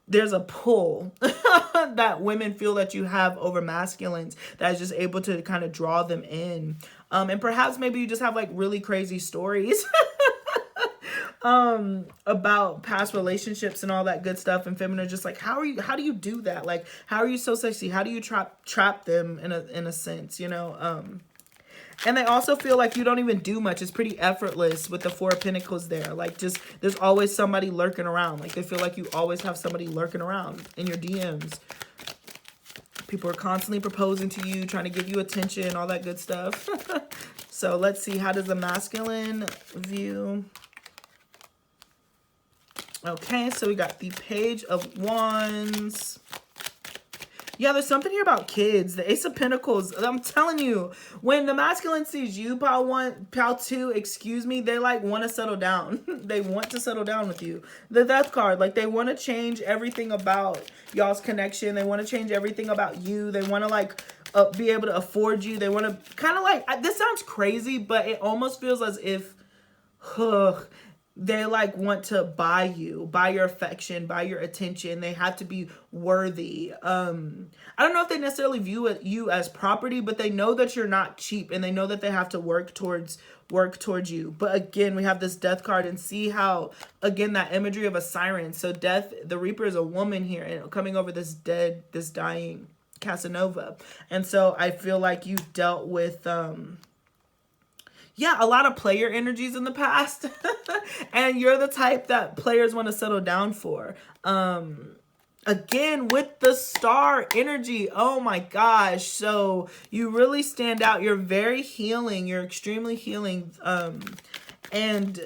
there's a pull that women feel that you have over masculines that is just able to kind of draw them in. And perhaps maybe you just have like really crazy stories about past relationships and all that good stuff. And feminine are just like, how do you do that? Like, how are you so sexy? How do you trap them in a sense, you know? And they also feel like you don't even do much. It's pretty effortless with the Four of Pentacles there. Like, just, there's always somebody lurking around. Like, they feel like you always have somebody lurking around in your DMs. People are constantly proposing to you, trying to give you attention, all that good stuff. So let's see, how does the masculine view? Okay, so we got the Page of Wands. Yeah, there's something here about kids. The Ace of Pentacles. I'm telling you, when the masculine sees you, pile 1, pile 2, excuse me, they like want to settle down. They want to settle down with you. The Death card, like they want to change everything about y'all's connection. They want to change everything about you. They want to like be able to afford you. They want to kind of like, this sounds crazy, but it almost feels as if, they like want to buy you, buy your affection, buy your attention. They have to be worthy. I don't know if they necessarily view you as property, but they know that you're not cheap, and they know that they have to work towards you. But again, we have this Death card, and see how, again, that imagery of a siren. So Death, the Reaper, is a woman here, and coming over this dying Casanova. And so I feel like you've dealt with yeah, a lot of player energies in the past. And you're the type that players want to settle down for. Again, with the Star energy. Oh my gosh. So you really stand out. You're very healing. You're extremely healing. And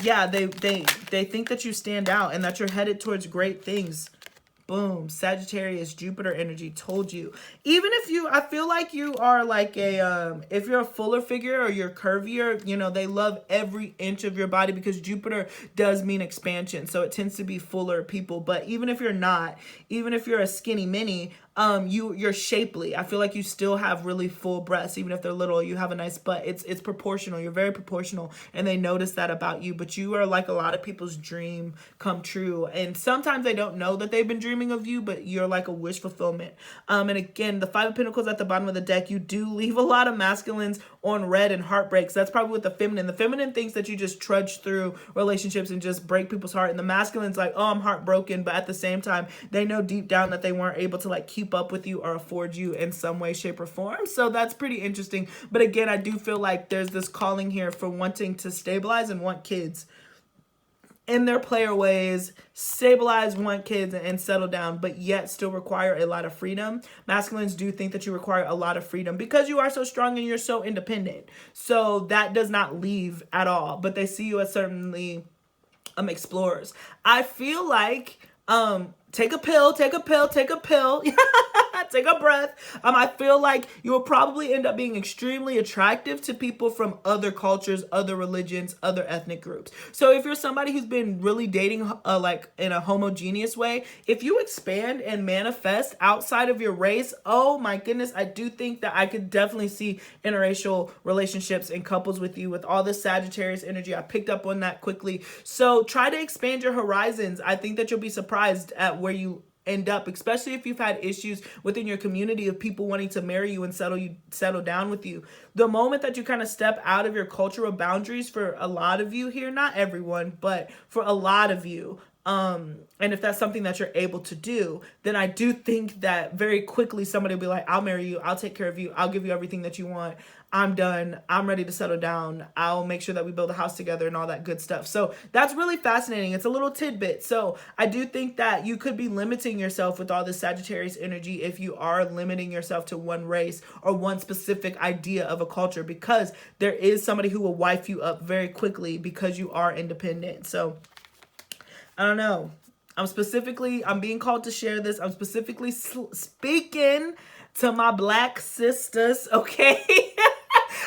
yeah, they think that you stand out and that you're headed towards great things. Boom. Sagittarius, Jupiter energy, told you. Even if you, I feel like you are like a, if you're a fuller figure or you're curvier, you know, they love every inch of your body, because Jupiter does mean expansion. So it tends to be fuller people. But even if you're not, even if you're a skinny mini, you're shapely. I feel like you still have really full breasts, even if they're little. You have a nice butt. It's proportional. You're very proportional, and they notice that about you. But you are like a lot of people's dream come true, and sometimes they don't know that they've been dreaming of you, but you're like a wish fulfillment. And again, the Five of Pentacles at the bottom of the deck, you do leave a lot of masculines on red and heartbreaks. That's probably with the feminine. The feminine thinks that you just trudge through relationships and just break people's heart, and the masculine's like, oh, I'm heartbroken, but at the same time, they know deep down that they weren't able to like keep up with you or afford you in some way, shape, or form. So that's pretty interesting. But again, I do feel like there's this calling here for wanting to stabilize and want kids in their player ways, stabilize, want kids, and settle down, but yet still require a lot of freedom. Masculines do think that you require a lot of freedom because you are so strong and you're so independent. So that does not leave at all, but they see you as certainly explorers. I feel like take a pill, take a pill, take a pill. Take a breath. I feel like you will probably end up being extremely attractive to people from other cultures, other religions, other ethnic groups. So if you're somebody who's been really dating like in a homogeneous way, if you expand and manifest outside of your race, oh my goodness, I do think that I could definitely see interracial relationships and couples with you. With all this Sagittarius energy, I picked up on that quickly. So try to expand your horizons. I think that you'll be surprised at where you end up, especially if you've had issues within your community of people wanting to marry you and settle down with you. The moment that you kind of step out of your cultural boundaries, for a lot of you here, not everyone, but for a lot of you, and if that's something that you're able to do, then I do think that very quickly somebody will be like, I'll marry you, I'll take care of you, I'll give you everything that you want, I'm done, I'm ready to settle down, I'll make sure that we build a house together and all that good stuff. So that's really fascinating. It's a little tidbit. So I do think that you could be limiting yourself with all this Sagittarius energy if you are limiting yourself to one race or one specific idea of a culture, because there is somebody who will wife you up very quickly because you are independent. So I don't know. I'm being called to share this. I'm specifically speaking to my Black sisters, okay?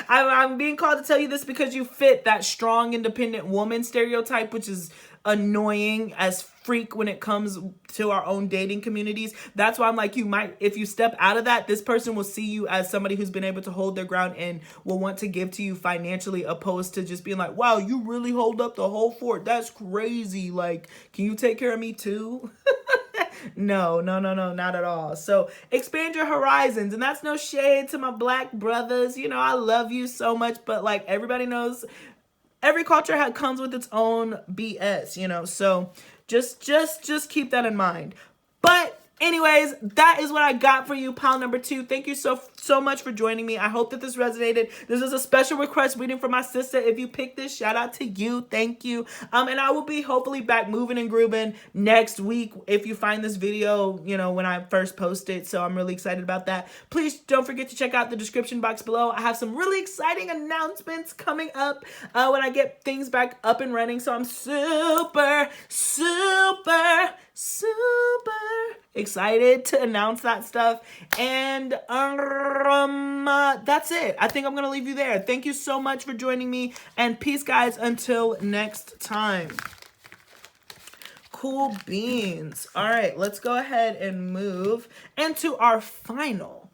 I'm being called to tell you this because you fit that strong, independent woman stereotype, which is annoying as freak when it comes to our own dating communities. That's why I'm like, you might, if you step out of that, this person will see you as somebody who's been able to hold their ground and will want to give to you financially, opposed to just being like, wow, you really hold up the whole fort. That's crazy. Like, can you take care of me too? No, not at all. So expand your horizons. And that's no shade to my Black brothers. You know, I love you so much, but like everybody knows, every culture comes with its own BS, you know, so just keep that in mind. But anyways, that is what I got for you, pile number 2. Thank you so much for joining me. I hope that this resonated. This is a special request reading for my sister. If you picked this, shout out to you. Thank you. And I will be hopefully back moving and grooving next week if you find this video, you know, when I first post it. So I'm really excited about that. Please don't forget to check out the description box below. I have some really exciting announcements coming up when I get things back up and running. So I'm super excited to announce that stuff. And that's it. I think I'm gonna leave you there. Thank you so much for joining me, and peace, guys, until next time. Cool beans. All right, let's go ahead and move into our final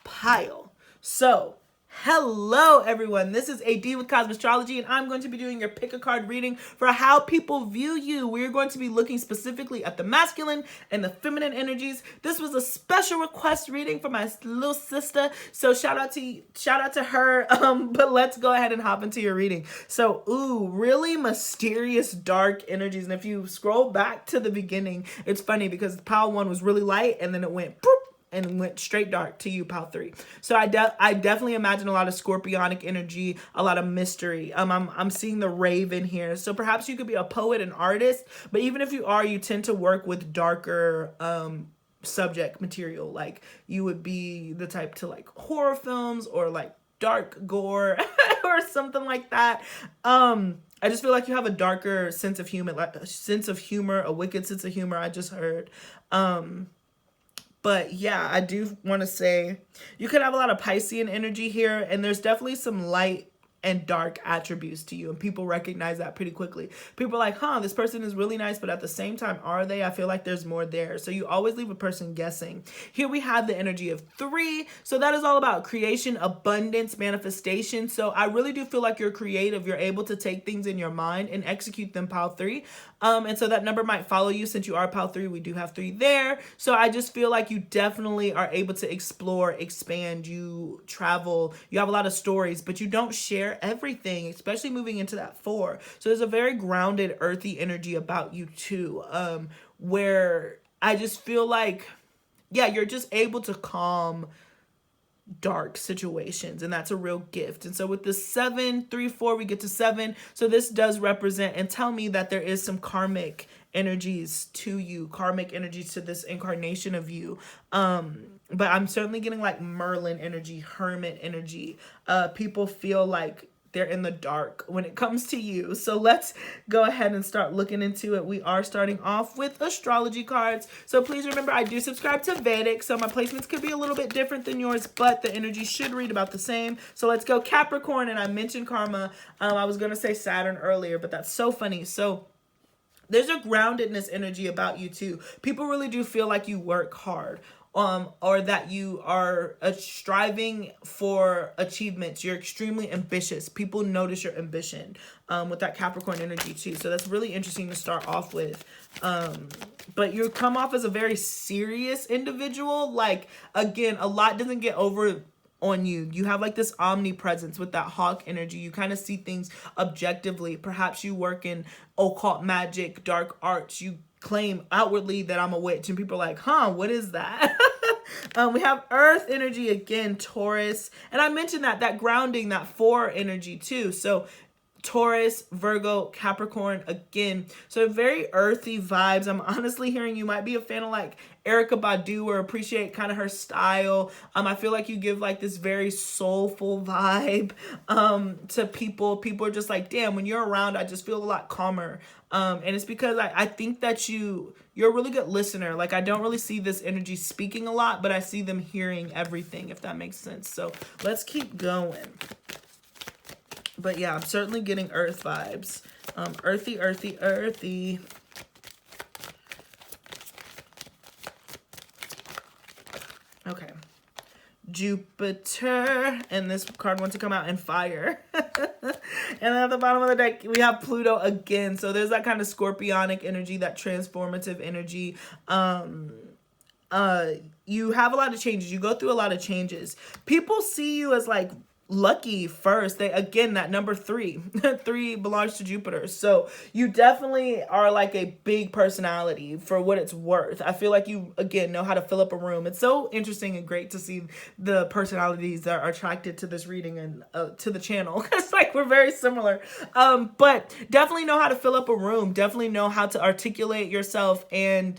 pile. So hello everyone, this is AD with Kosmostrology, and I'm going to be doing your pick a card reading for how people view you. We're going to be looking specifically at the masculine and the feminine energies. This was a special request reading for my little sister, so shout out to her. But let's go ahead and hop into your reading. So really mysterious dark energies, and if you scroll back to the beginning, it's funny because pile 1 was really light and then it went boop and went straight dark to you, pile 3. So I definitely imagine a lot of scorpionic energy, a lot of mystery. I'm seeing the raven here. So perhaps you could be a poet, an artist, but even if you are, you tend to work with darker subject material. Like you would be the type to like horror films or like dark gore or something like that. I just feel like you have a darker sense of humor, a wicked sense of humor, I just heard. But yeah, I do want to say you could have a lot of Piscean energy here, and there's definitely some light and dark attributes to you, and people recognize that pretty quickly. People are like, this person is really nice, but at the same time, are they? I feel like there's more there. So you always leave a person guessing. Here we have the energy of 3. So that is all about creation, abundance, manifestation. So I really do feel like you're creative. You're able to take things in your mind and execute them, pile 3. And so that number might follow you since you are pile 3. We do have 3 there. So I just feel like you definitely are able to explore, expand, you travel, you have a lot of stories, but you don't share everything, especially moving into that 4. So there's a very grounded, earthy energy about you too, where I just feel like, yeah, you're just able to calm dark situations, and that's a real gift. And so with the 7, 3, 4, we get to 7. So this does represent and tell me that there is some karmic energies to you, karmic energies to this incarnation of you. But I'm certainly getting like Merlin energy, hermit energy. People feel like they're in the dark when it comes to you. So let's go ahead and start looking into it. We are starting off with astrology cards. So please remember, I do subscribe to Vedic, so my placements could be a little bit different than yours, but the energy should read about the same. So let's go Capricorn, and I mentioned karma. I was gonna say Saturn earlier, but that's so funny. So there's a groundedness energy about you too. People really do feel like you work hard. or that you are striving for achievements. You're extremely ambitious. People notice your ambition with that Capricorn energy too. So that's really interesting to start off with. But you come off as a very serious individual. Like, again, a lot doesn't get over on you. You have like this omnipresence with that hawk energy. You kind of see things objectively. Perhaps you work in occult magic, dark arts. You claim outwardly that I'm a witch, and people are like, huh, what is that? We have earth energy again, Taurus. And I mentioned that grounding, that 4 energy too. So Taurus, Virgo, Capricorn again. So very earthy vibes. I'm honestly hearing you might be a fan of like Erykah Badu or appreciate kind of her style. I feel like you give like this very soulful vibe to people. People are just like, damn, when you're around, I just feel a lot calmer. And it's because I think that you're a really good listener. Like, I don't really see this energy speaking a lot, but I see them hearing everything, if that makes sense. So let's keep going. But yeah, I'm certainly getting earth vibes. Earthy, earthy, earthy. Okay. Jupiter. And this card wants to come out in fire. And at the bottom of the deck, we have Pluto again. So there's that kind of scorpionic energy, that transformative energy. You have a lot of changes. You go through a lot of changes. People see you as like lucky first. They, again, that number 3 3 belongs to Jupiter. So you definitely are like a big personality for what it's worth. I feel like you, again, know how to fill up a room. It's so interesting and great to see the personalities that are attracted to this reading and to the channel. It's like we're very similar. But definitely know how to fill up a room. Definitely know how to articulate yourself and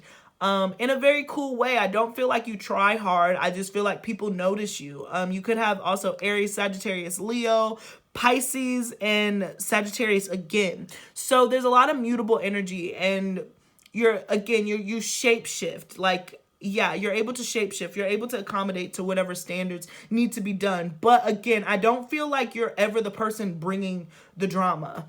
in a very cool way. I don't feel like you try hard. I just feel like people notice you. You could have also Aries, Sagittarius, Leo, Pisces, and Sagittarius again. So there's a lot of mutable energy, and you shapeshift. Like, yeah, you're able to shapeshift. You're able to accommodate to whatever standards need to be done. But again, I don't feel like you're ever the person bringing the drama.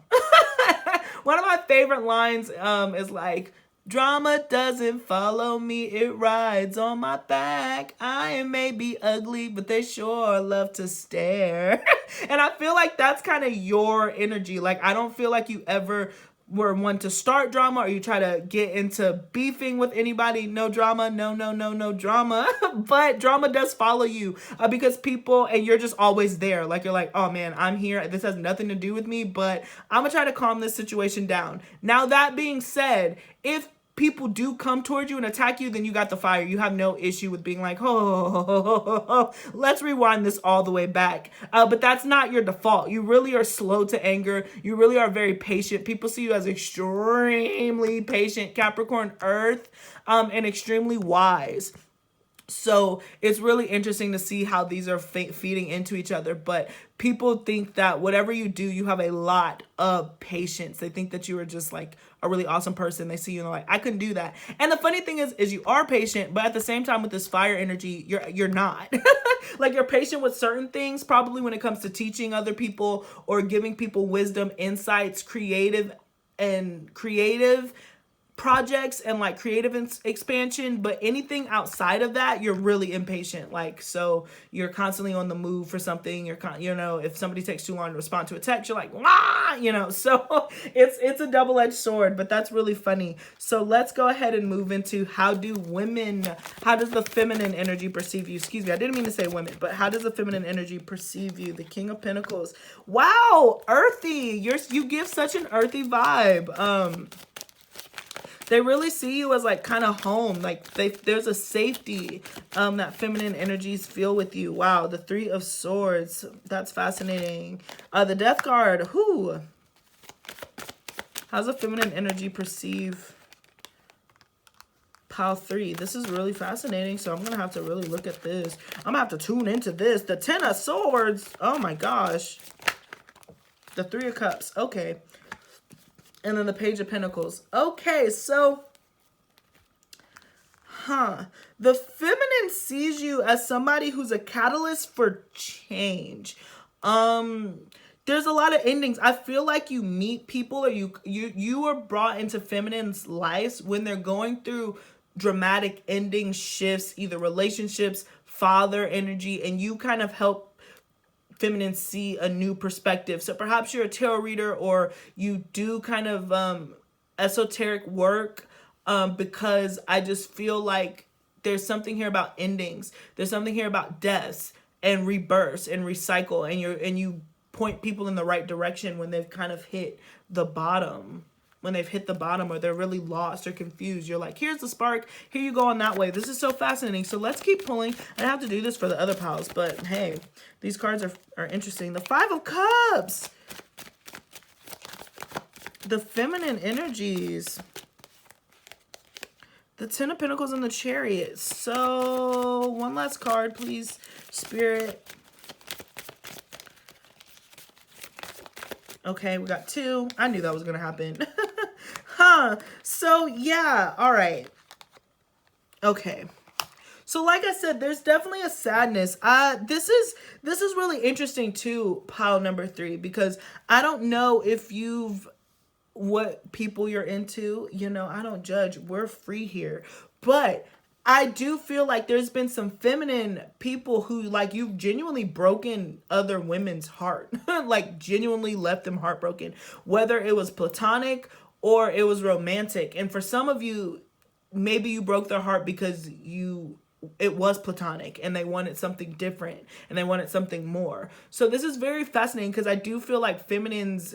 One of my favorite lines is like, drama doesn't follow me, it rides on my back. I may be ugly, but they sure love to stare. And I feel like that's kind of your energy. Like, I don't feel like you ever were one to start drama or you try to get into beefing with anybody. No drama, no drama. But drama does follow you because people, and you're just always there. Like, you're like, oh man, I'm here. This has nothing to do with me, but I'm gonna try to calm this situation down. Now, that being said, if people do come towards you and attack you, then you got the fire. You have no issue with being like, oh, let's rewind this all the way back. But that's not your default. You really are slow to anger. You really are very patient. People see you as extremely patient, Capricorn Earth, and extremely wise. So it's really interesting to see how these are feeding into each other. But people think that whatever you do, you have a lot of patience. They think that you are just like a really awesome person. They see you and they're like, I couldn't do that. And the funny thing is you are patient, but at the same time with this fire energy, you're not. Like, you're patient with certain things, probably when it comes to teaching other people or giving people wisdom, insights, creative projects and like creative expansion, but anything outside of that, you're really impatient. Like, so you're constantly on the move for something. You're if somebody takes too long to respond to a text, you're like, wah, so it's a double-edged sword, but that's really funny. So let's go ahead and move into how does the feminine energy perceive you? Excuse me, I didn't mean to say women, but how does the feminine energy perceive you? The King of Pentacles. Wow, earthy. You give such an earthy vibe. They really see you as like kind of home. Like, there's a safety that feminine energies feel with you. Wow, the 3 of Swords. That's fascinating. The Death card. Who? How's the feminine energy perceive Pile 3? This is really fascinating. So I'm going to have to really look at this. I'm going to have to tune into this. The 10 of Swords. Oh my gosh. The 3 of Cups. Okay. And then the Page of Pentacles. Okay, so, the feminine sees you as somebody who's a catalyst for change. There's a lot of endings. I feel like you meet people, or you are brought into feminine's lives when they're going through dramatic ending shifts, either relationships, father energy, and you kind of help feminine see a new perspective. So perhaps you're a tarot reader, or you do kind of esoteric work, because I just feel like there's something here about endings. There's something here about deaths and rebirths and recycle, and you point people in the right direction when they've kind of hit the bottom. When they've hit the bottom, or they're really lost or confused, you're like, here's the spark, here you go on that way. This is so fascinating. So let's keep pulling. I have to do this for the other piles, but hey, these cards are interesting. The Five of Cups, the feminine energies, the Ten of Pentacles, and the Chariot. So one last card, please, Spirit. Okay, we got two. I knew that was gonna happen. So yeah, all right. Okay. So like I said, there's definitely a sadness. This is really interesting too, pile number 3, because I don't know if what people you're into, you know, I don't judge. We're free here. But I do feel like there's been some feminine people who, like, you've genuinely broken other women's heart. Like, genuinely left them heartbroken. Whether it was platonic or it was romantic. And for some of you, maybe you broke their heart because it was platonic and they wanted something different and they wanted something more. So this is very fascinating, because I do feel like feminines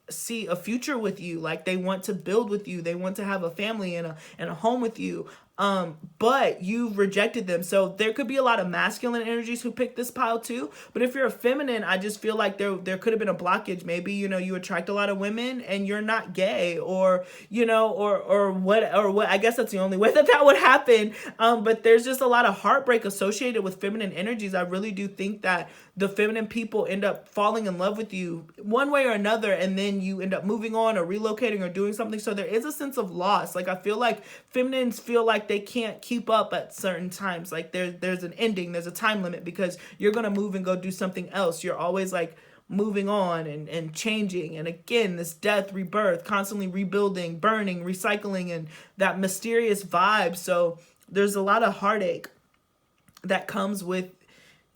see a future with you. Like, they want to build with you. They want to have a family and a home with you. But you've rejected them. So there could be a lot of masculine energies who pick this pile too. But if you're a feminine, I just feel like there could have been a blockage. Maybe, you know, you attract a lot of women and you're not gay, or, you know, or what, I guess that's the only way that would happen. But there's just a lot of heartbreak associated with feminine energies. I really do think that the feminine people end up falling in love with you one way or another, and then you end up moving on or relocating or doing something. So there is a sense of loss. Like, I feel like feminines feel like they can't keep up at certain times. Like, there's an ending, there's a time limit, because you're gonna move and go do something else. You're always like moving on and changing, and again, this death, rebirth, constantly rebuilding, burning, recycling, and that mysterious vibe. So there's a lot of heartache that comes with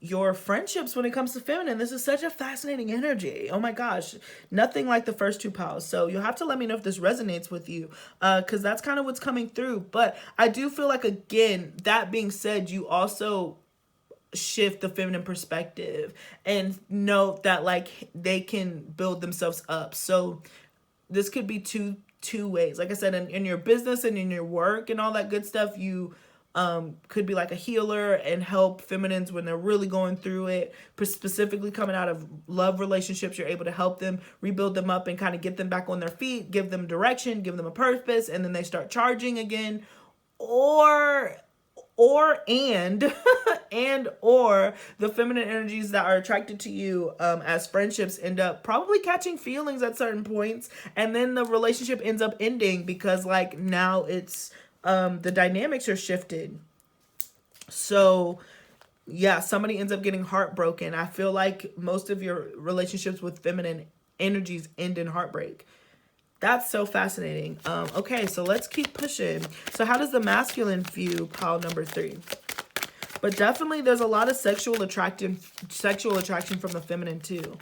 your friendships when it comes to feminine. This is such a fascinating energy. Oh my gosh, nothing like the first two piles. So you'll have to let me know if this resonates with you, because that's kind of what's coming through. But I do feel like, again, that being said, you also shift the feminine perspective and note that, like, they can build themselves up. So this could be two ways. Like I said, in your business and in your work and all that good stuff, you could be like a healer and help feminines when they're really going through it. Specifically coming out of love relationships, you're able to help them, rebuild them up, and kind of get them back on their feet, give them direction, give them a purpose, and then they start charging again. Or the feminine energies that are attracted to you as friendships end up probably catching feelings at certain points, and then the relationship ends up ending because, like, now it's the dynamics are shifted. So yeah, somebody ends up getting heartbroken. I feel like most of your relationships with feminine energies end in heartbreak. That's so fascinating. Okay, so let's keep pushing. So how does the masculine view pile number 3? But definitely there's a lot of sexual attraction from the feminine too.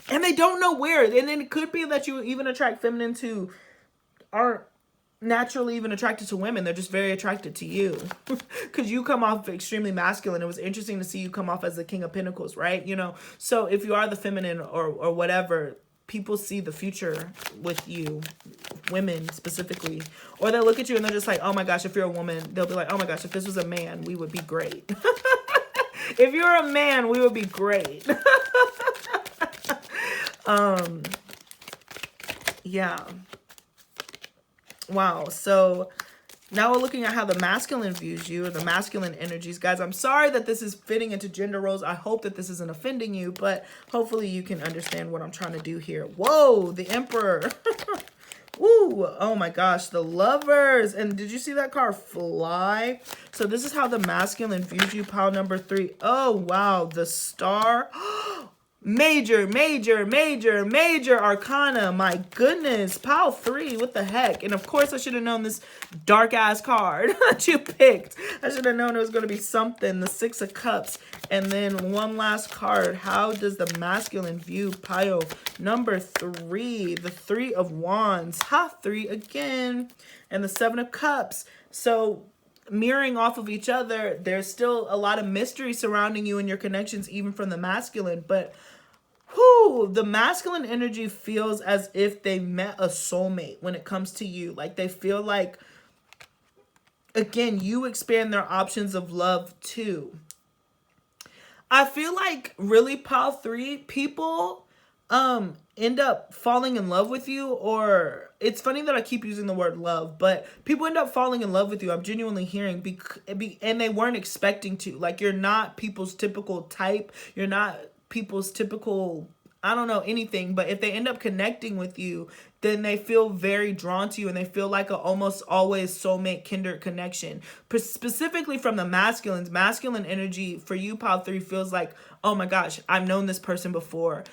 And they don't know where. And then it could be that you even attract feminines who aren't naturally even attracted to women. They're just very attracted to you because you come off extremely masculine. It was interesting to see you come off as the King of Pentacles, right? You know, so if you are the feminine or whatever, people see the future with you, women specifically, or they'll look at you and they're just like, oh my gosh, if you're a woman, they'll be like, oh my gosh, if this was a man, we would be great. If you're a man, we would be great. Yeah. Wow. So now we're looking at how the masculine views you, or the masculine energies. Guys, I'm sorry that this is fitting into gender roles. I hope that this isn't offending you, but hopefully you can understand what I'm trying to do here. Whoa, the Emperor. Ooh, oh my gosh, the Lovers. And did you see that card fly? So this is how the masculine views you, pile number 3. Oh, wow, the Star. Major, major, major, major arcana. My goodness. Pile 3. What the heck? And of course, I should have known this dark ass card that you picked. I should have known it was going to be something. The 6 of Cups. And then one last card. How does the masculine view pile number 3? The 3 of Wands. Ha, 3 again. And the 7 of Cups. So mirroring off of each other, there's still a lot of mystery surrounding you and your connections, even from the masculine. But whoo, the masculine energy feels as if they met a soulmate when it comes to you. Like they feel like, again, you expand their options of love too. I feel like really pile 3, people end up falling in love with you, or it's funny that I keep using the word love, but people end up falling in love with you. I'm genuinely hearing and they weren't expecting to. Like you're not people's typical type. You're not people's typical, I don't know, anything, but if they end up connecting with you, then they feel very drawn to you and they feel like a almost always soulmate kindred connection. Specifically from the masculine energy for you, pile 3, feels like, oh my gosh, I've known this person before.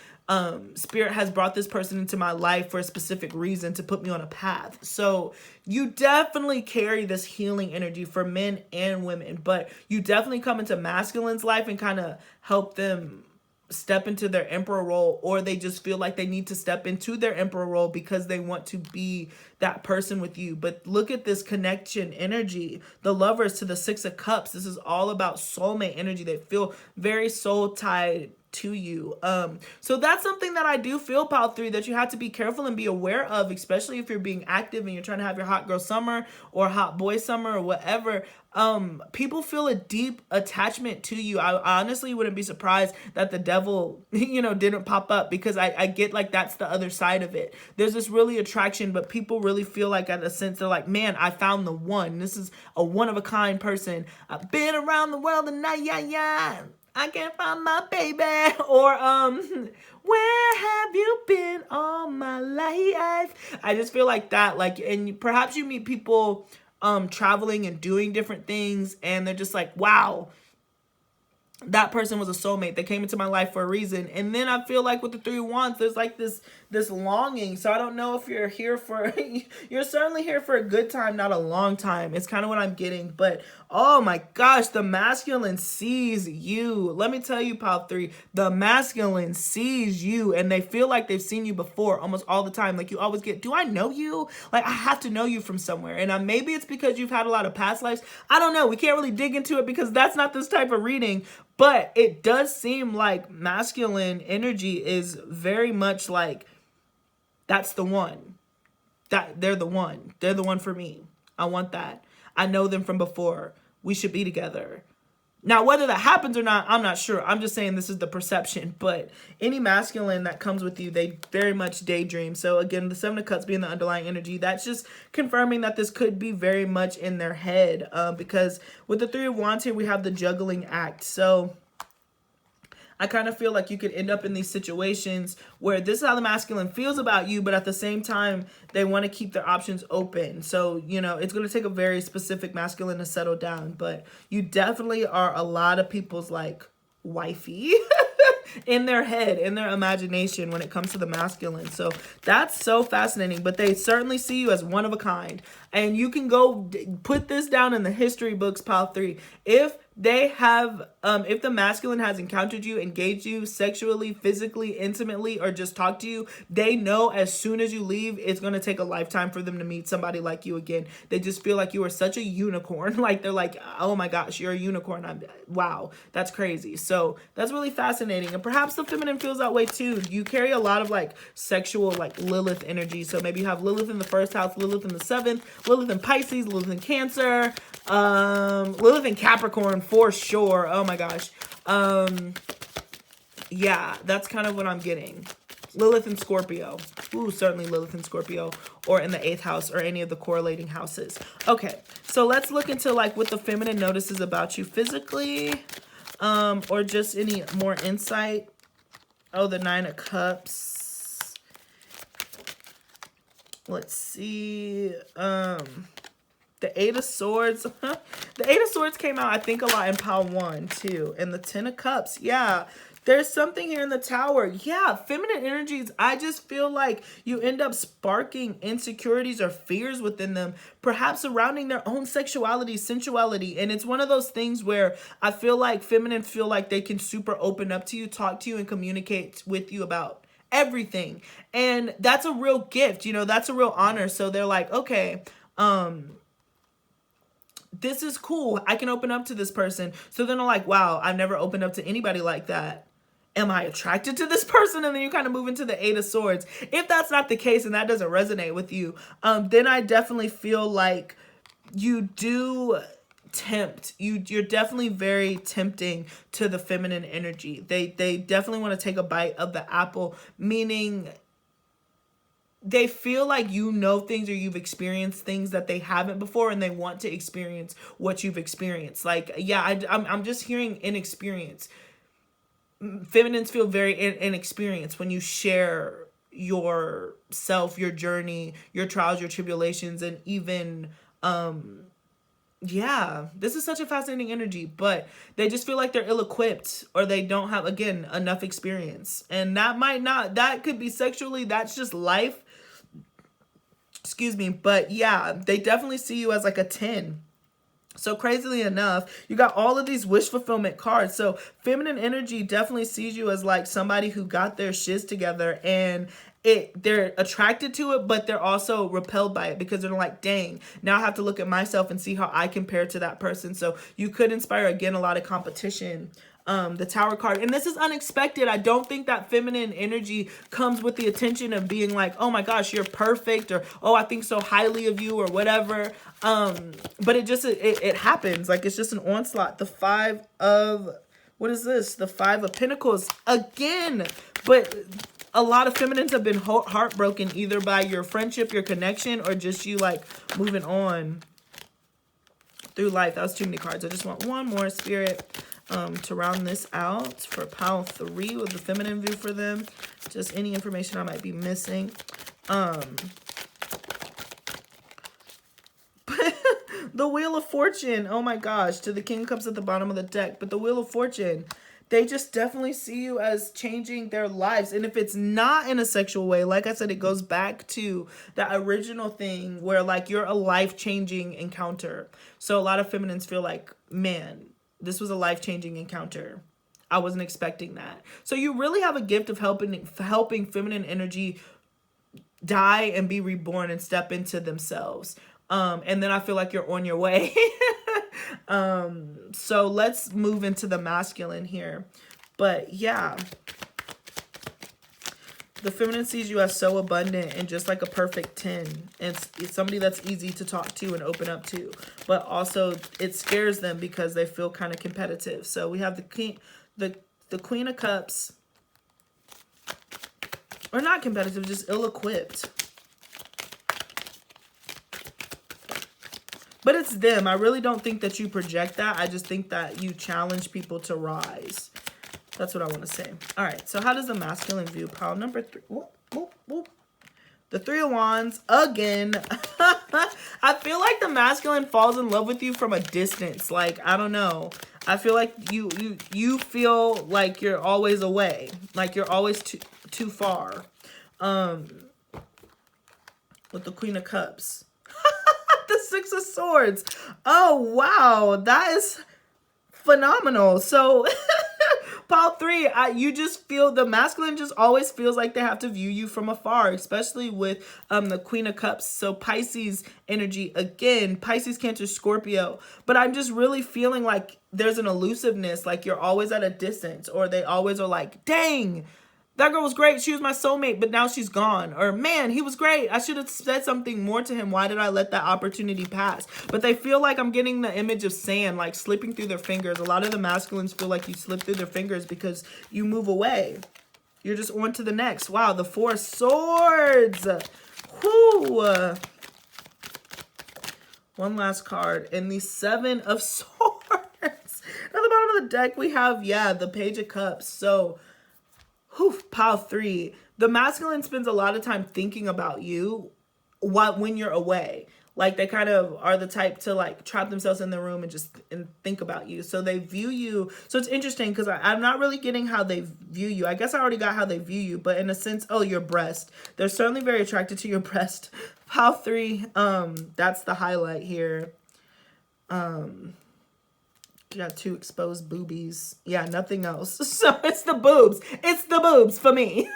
Spirit has brought this person into my life for a specific reason, to put me on a path. So you definitely carry this healing energy for men and women, but you definitely come into masculine's life and kind of help them step into their emperor role, or they just feel like they need to step into their emperor role because they want to be that person with you. But look at this connection energy, the Lovers to the 6 of Cups. This is all about soulmate energy. They feel very soul tied to you. So that's something that I do feel, pile 3, that you have to be careful and be aware of, especially if you're being active and you're trying to have your hot girl summer or hot boy summer or whatever. People feel a deep attachment to you. I honestly wouldn't be surprised that the devil, didn't pop up, because I get like that's the other side of it. There's this really attraction, but people really feel like, at a sense, they're like, man, I found the one. This is a one-of-a-kind person. I've been around the world and now, I can't find my baby. Or, where have you been all my life? I just feel like that. Like, and perhaps you meet people traveling and doing different things, and they're just like, wow, that person was a soulmate. They came into my life for a reason. And then I feel like with the 3 of Wands, there's like this longing. So I don't know if you're here for, you're certainly here for a good time, not a long time. It's kind of what I'm getting. But oh my gosh, the masculine sees you. Let me tell you, pile 3, the masculine sees you, and they feel like they've seen you before almost all the time. Like you always get, do I know you? Like I have to know you from somewhere. And maybe it's because you've had a lot of past lives. I don't know. We can't really dig into it because that's not this type of reading. But it does seem like masculine energy is very much like, that's the one. That they're the one. They're the one for me. I want that. I know them from before. We should be together. Now, whether that happens or not, I'm not sure. I'm just saying this is the perception. But any masculine that comes with you, they very much daydream. So again, the 7 of Cups being the underlying energy, that's just confirming that this could be very much in their head. Because with the 3 of Wands here, we have the juggling act. So I kind of feel like you could end up in these situations where this is how the masculine feels about you, but at the same time, they want to keep their options open. So, it's going to take a very specific masculine to settle down, but you definitely are a lot of people's like wifey in their head, in their imagination when it comes to the masculine. So that's so fascinating, but they certainly see you as one of a kind. And you can go put this down in the history books, pile 3. If they have, if the masculine has encountered you, engaged you sexually, physically, intimately, or just talked to you, they know as soon as you leave, it's going to take a lifetime for them to meet somebody like you again. They just feel like you are such a unicorn. Like they're like, oh my gosh, you're a unicorn. Wow, that's crazy. So that's really fascinating. And perhaps the feminine feels that way too. You carry a lot of like sexual, like Lilith energy. So maybe you have Lilith in the 1st house, Lilith in the 7th, Lilith in Pisces, Lilith in Cancer, Lilith in Capricorn for sure. Oh my gosh. Yeah, that's kind of what I'm getting. Lilith in Scorpio. Ooh, certainly Lilith in Scorpio, or in the 8th house, or any of the correlating houses. Okay, so let's look into like what the feminine notices about you physically, or just any more insight. Oh, the 9 of Cups. Let's see. The 8 of Swords. The 8 of Swords came out, I think, a lot in pile 1 too. And the 10 of Cups. Yeah. There's something here in the Tower. Yeah, feminine energies, I just feel like you end up sparking insecurities or fears within them, perhaps surrounding their own sexuality, sensuality. And it's one of those things where I feel like feminine feel like they can super open up to you, talk to you, and communicate with you about everything. And that's a real gift, you know, that's a real honor. So they're like, okay, this is cool. I can open up to this person. So then I'm like, wow, I've never opened up to anybody like that. Am I attracted to this person? And then you kind of move into the Eight of Swords. If that's not the case and that doesn't resonate with you, then I definitely feel like you do tempt. You're definitely very tempting to the feminine energy. They definitely want to take a bite of the apple, meaning they feel like you know things or you've experienced things that they haven't before, and they want to experience what you've experienced. Like, yeah, I'm just hearing inexperience. Feminines feel very inexperienced when you share yourself, your journey, your trials, your tribulations, and even, yeah, this is such a fascinating energy, but they just feel like they're ill-equipped or they don't have, again, enough experience. And that could be sexually, that's just life. Excuse me. But yeah, they definitely see you as like a 10. So crazily enough, you got all of these wish fulfillment cards. So feminine energy definitely sees you as like somebody who got their shiz together, and they're attracted to it, but they're also repelled by it because they're like, dang, now I have to look at myself and see how I compare to that person. So you could inspire, again, a lot of competition. The Tower card, and this is unexpected. I don't think that feminine energy comes with the attention of being like, oh my gosh, you're perfect, or oh, I think so highly of you, or whatever. But it happens. Like, it's just an onslaught. The Five of, what is this? The Five of Pentacles again. But a lot of feminines have been heartbroken either by your friendship, your connection, or just you like moving on through life. That was too many cards. I just want one more, Spirit, to round this out for pile 3 with the feminine view for them. Just any information I might be missing. The Wheel of Fortune. Oh my gosh. To the King of Cups at the bottom of the deck. But the Wheel of Fortune, they just definitely see you as changing their lives. And if it's not in a sexual way, like I said, it goes back to that original thing where like you're a life-changing encounter. So a lot of feminines feel like, man, this was a life-changing encounter. I wasn't expecting that. So you really have a gift of helping feminine energy die and be reborn and step into themselves. And then I feel like you're on your way. So let's move into the masculine here. But yeah, the feminine sees you as so abundant and just like a perfect 10. And it's somebody that's easy to talk to and open up to. But also it scares them because they feel kind of competitive. So we have the Queen of Cups. Or not competitive, just ill-equipped. But it's them. I really don't think that you project that. I just think that you challenge people to rise. That's what I want to say. All right. So how does the masculine view? Pile number 3. Whoop, whoop, whoop. The Three of Wands again. I feel like the masculine falls in love with you from a distance. Like, I don't know. I feel like you feel like you're always away. Like you're always too far. With the Queen of Cups. The Six of Swords. Oh, wow. That is phenomenal. So pile 3, you just feel the masculine just always feels like they have to view you from afar, especially with the Queen of Cups. So Pisces energy again, Pisces, Cancer, Scorpio. But I'm just really feeling like there's an elusiveness, like you're always at a distance, or they always are like, dang, that girl was great. She was my soulmate, but now she's gone. Or, man, he was great. I should have said something more to him. Why did I let that opportunity pass? But they feel like I'm getting the image of sand, like slipping through their fingers. A lot of the masculines feel like you slip through their fingers because you move away. You're just on to the next. Wow, the Four of Swords. Whoo. One last card. And the Seven of Swords. At the bottom of the deck, we have, yeah, the Page of Cups. So, pile 3. The masculine spends a lot of time thinking about you when you're away. Like they kind of are the type to like trap themselves in the room and just think about you. So they view you. So it's interesting because I'm not really getting how they view you. I guess I already got how they view you, but in a sense, oh, your breast. They're certainly very attracted to your breast. Pile 3, that's the highlight here. You got 2 exposed boobies. Yeah, nothing else. So it's the boobs. It's the boobs for me.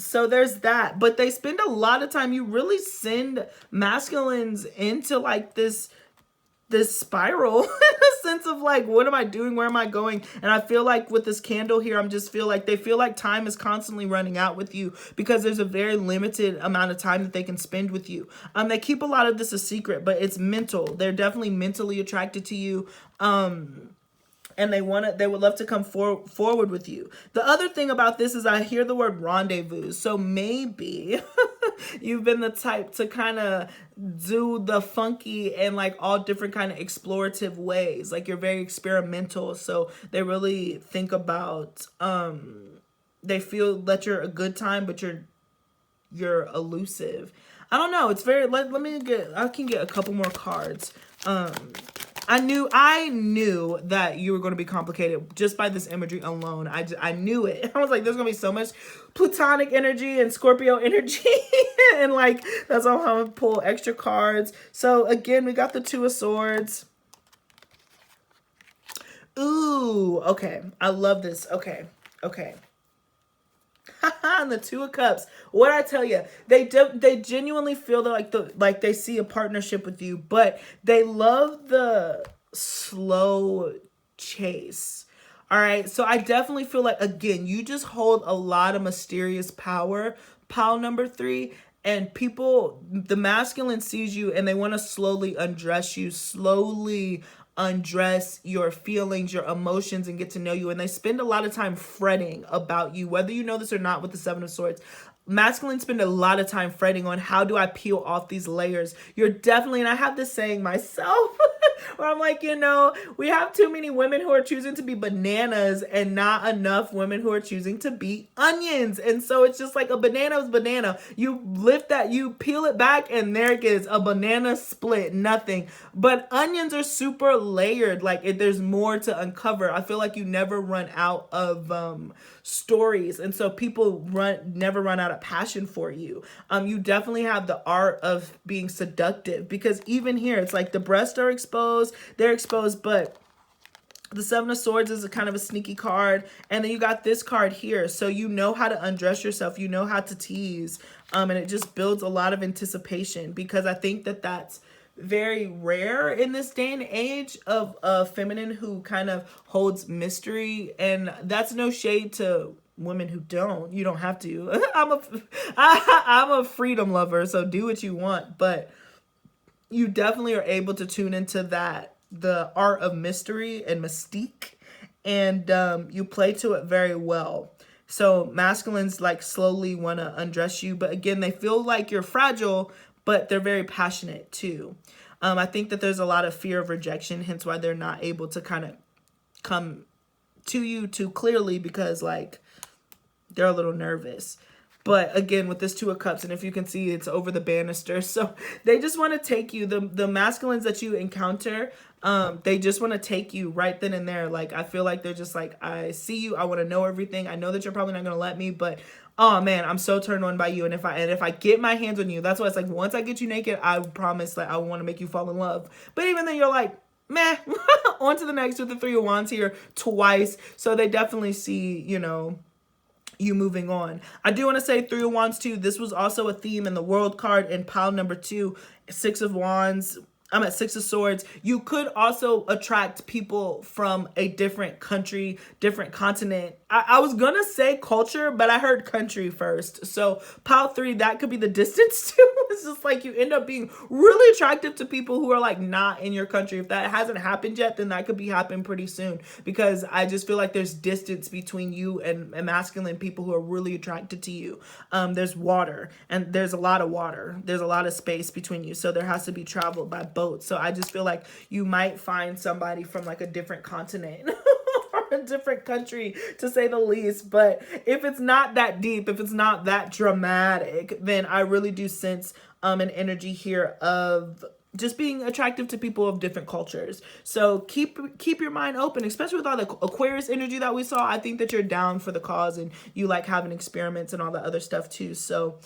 So there's that, but they spend a lot of time. You really send masculines into like this spiral in a sense of like, what am I doing? Where am I going? And I feel like with this candle here, they feel like time is constantly running out with you because there's a very limited amount of time that they can spend with you. They keep a lot of this a secret, but it's mental. They're definitely mentally attracted to you. And they would love to come forward with you. The other thing about this is I hear the word rendezvous. So maybe you've been the type to kind of do the funky and like all different kind of explorative ways. Like you're very experimental. So they really think about, they feel that you're a good time, but you're elusive. I don't know. It's very, I can get a couple more cards. I knew that you were going to be complicated just by this imagery alone. I knew it. I was like, there's going to be so much Plutonic energy and Scorpio energy. And like, that's all I'm going to pull extra cards. So again, we got the 2 of Swords. Ooh, okay. I love this. Okay. And the 2 of Cups. What I tell you, they genuinely feel that like they see a partnership with you, but they love the slow chase. All right, so I definitely feel like, again, you just hold a lot of mysterious power, pile number 3. And people, the masculine sees you and they want to slowly undress you, slowly undress your feelings, your emotions, and get to know you. And they spend a lot of time fretting about you, whether you know this or not with the 7 of Swords. Masculines spend a lot of time fretting on how do I peel off these layers. You're definitely, and I have this saying myself, where I'm like, we have too many women who are choosing to be bananas and not enough women who are choosing to be onions. And so it's just like a banana is banana. You lift that, you peel it back, and there it is, a banana split, nothing. But onions are super layered. Like there's more to uncover. I feel like you never run out of stories, and so people never run out of passion for you. You definitely have the art of being seductive, because even here it's like the breasts are exposed, they're exposed, but the 7 of Swords is a kind of a sneaky card, and then you got this card here, so you know how to undress yourself, you know how to tease, and it just builds a lot of anticipation, because I think that that's very rare in this day and age of a feminine who kind of holds mystery. And that's no shade to women who don't. You don't have to. I'm a freedom lover, so do what you want. But you definitely are able to tune into that, the art of mystery and mystique, and you play to it very well. So masculines like slowly want to undress you, but again, they feel like you're fragile, but they're very passionate too. I think that there's a lot of fear of rejection, hence why they're not able to kind of come to you too clearly, because like they're a little nervous. But again, with this 2 of Cups, and if you can see, it's over the banister. So they just want to take you, the masculines that you encounter, they just want to take you right then and there. Like, I feel like they're just like, I see you, I want to know everything. I know that you're probably not going to let me, but oh man, I'm so turned on by you. And if I get my hands on you, that's why it's like, once I get you naked, I promise that I want to make you fall in love. But even then you're like, meh, on to the next with the 3 of Wands here twice. So they definitely see, you moving on. I do want to say 3 of Wands too. This was also a theme in the World card in pile number 2, 6 of Wands. I'm at 6 of Swords. You could also attract people from a different country, different continent. I was gonna say culture, but I heard country first. So pile 3, that could be the distance too. It's just like you end up being really attractive to people who are like not in your country. If that hasn't happened yet, then that could be happening pretty soon, because I just feel like there's distance between you and masculine people who are really attracted to you. There's water, and there's a lot of water. There's a lot of space between you. So there has to be travel by boat. So I just feel like you might find somebody from like a different continent a different country, to say the least. But if it's not that deep, if it's not that dramatic, then I really do sense an energy here of just being attractive to people of different cultures. So keep your mind open, especially with all the Aquarius energy that we saw. I think that you're down for the cause and you like having experiments and all the other stuff too. So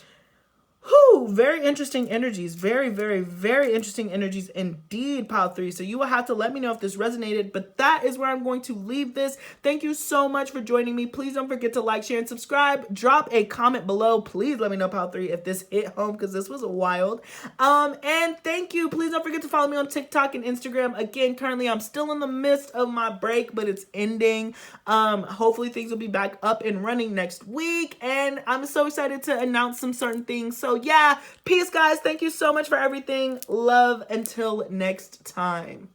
whew, very interesting energies. Very, very, very interesting energies indeed, pile 3. So you will have to let me know if this resonated, but that is where I'm going to leave this. Thank you so much for joining me. Please don't forget to like, share, and subscribe. Drop a comment below. Please let me know, pile 3, if this hit home, because this was wild. And thank you. Please don't forget to follow me on TikTok and Instagram. Again, currently I'm still in the midst of my break, but it's ending. Hopefully things will be back up and running next week, and I'm so excited to announce some certain things. So yeah, peace guys. Thank you so much for everything. Love until next time.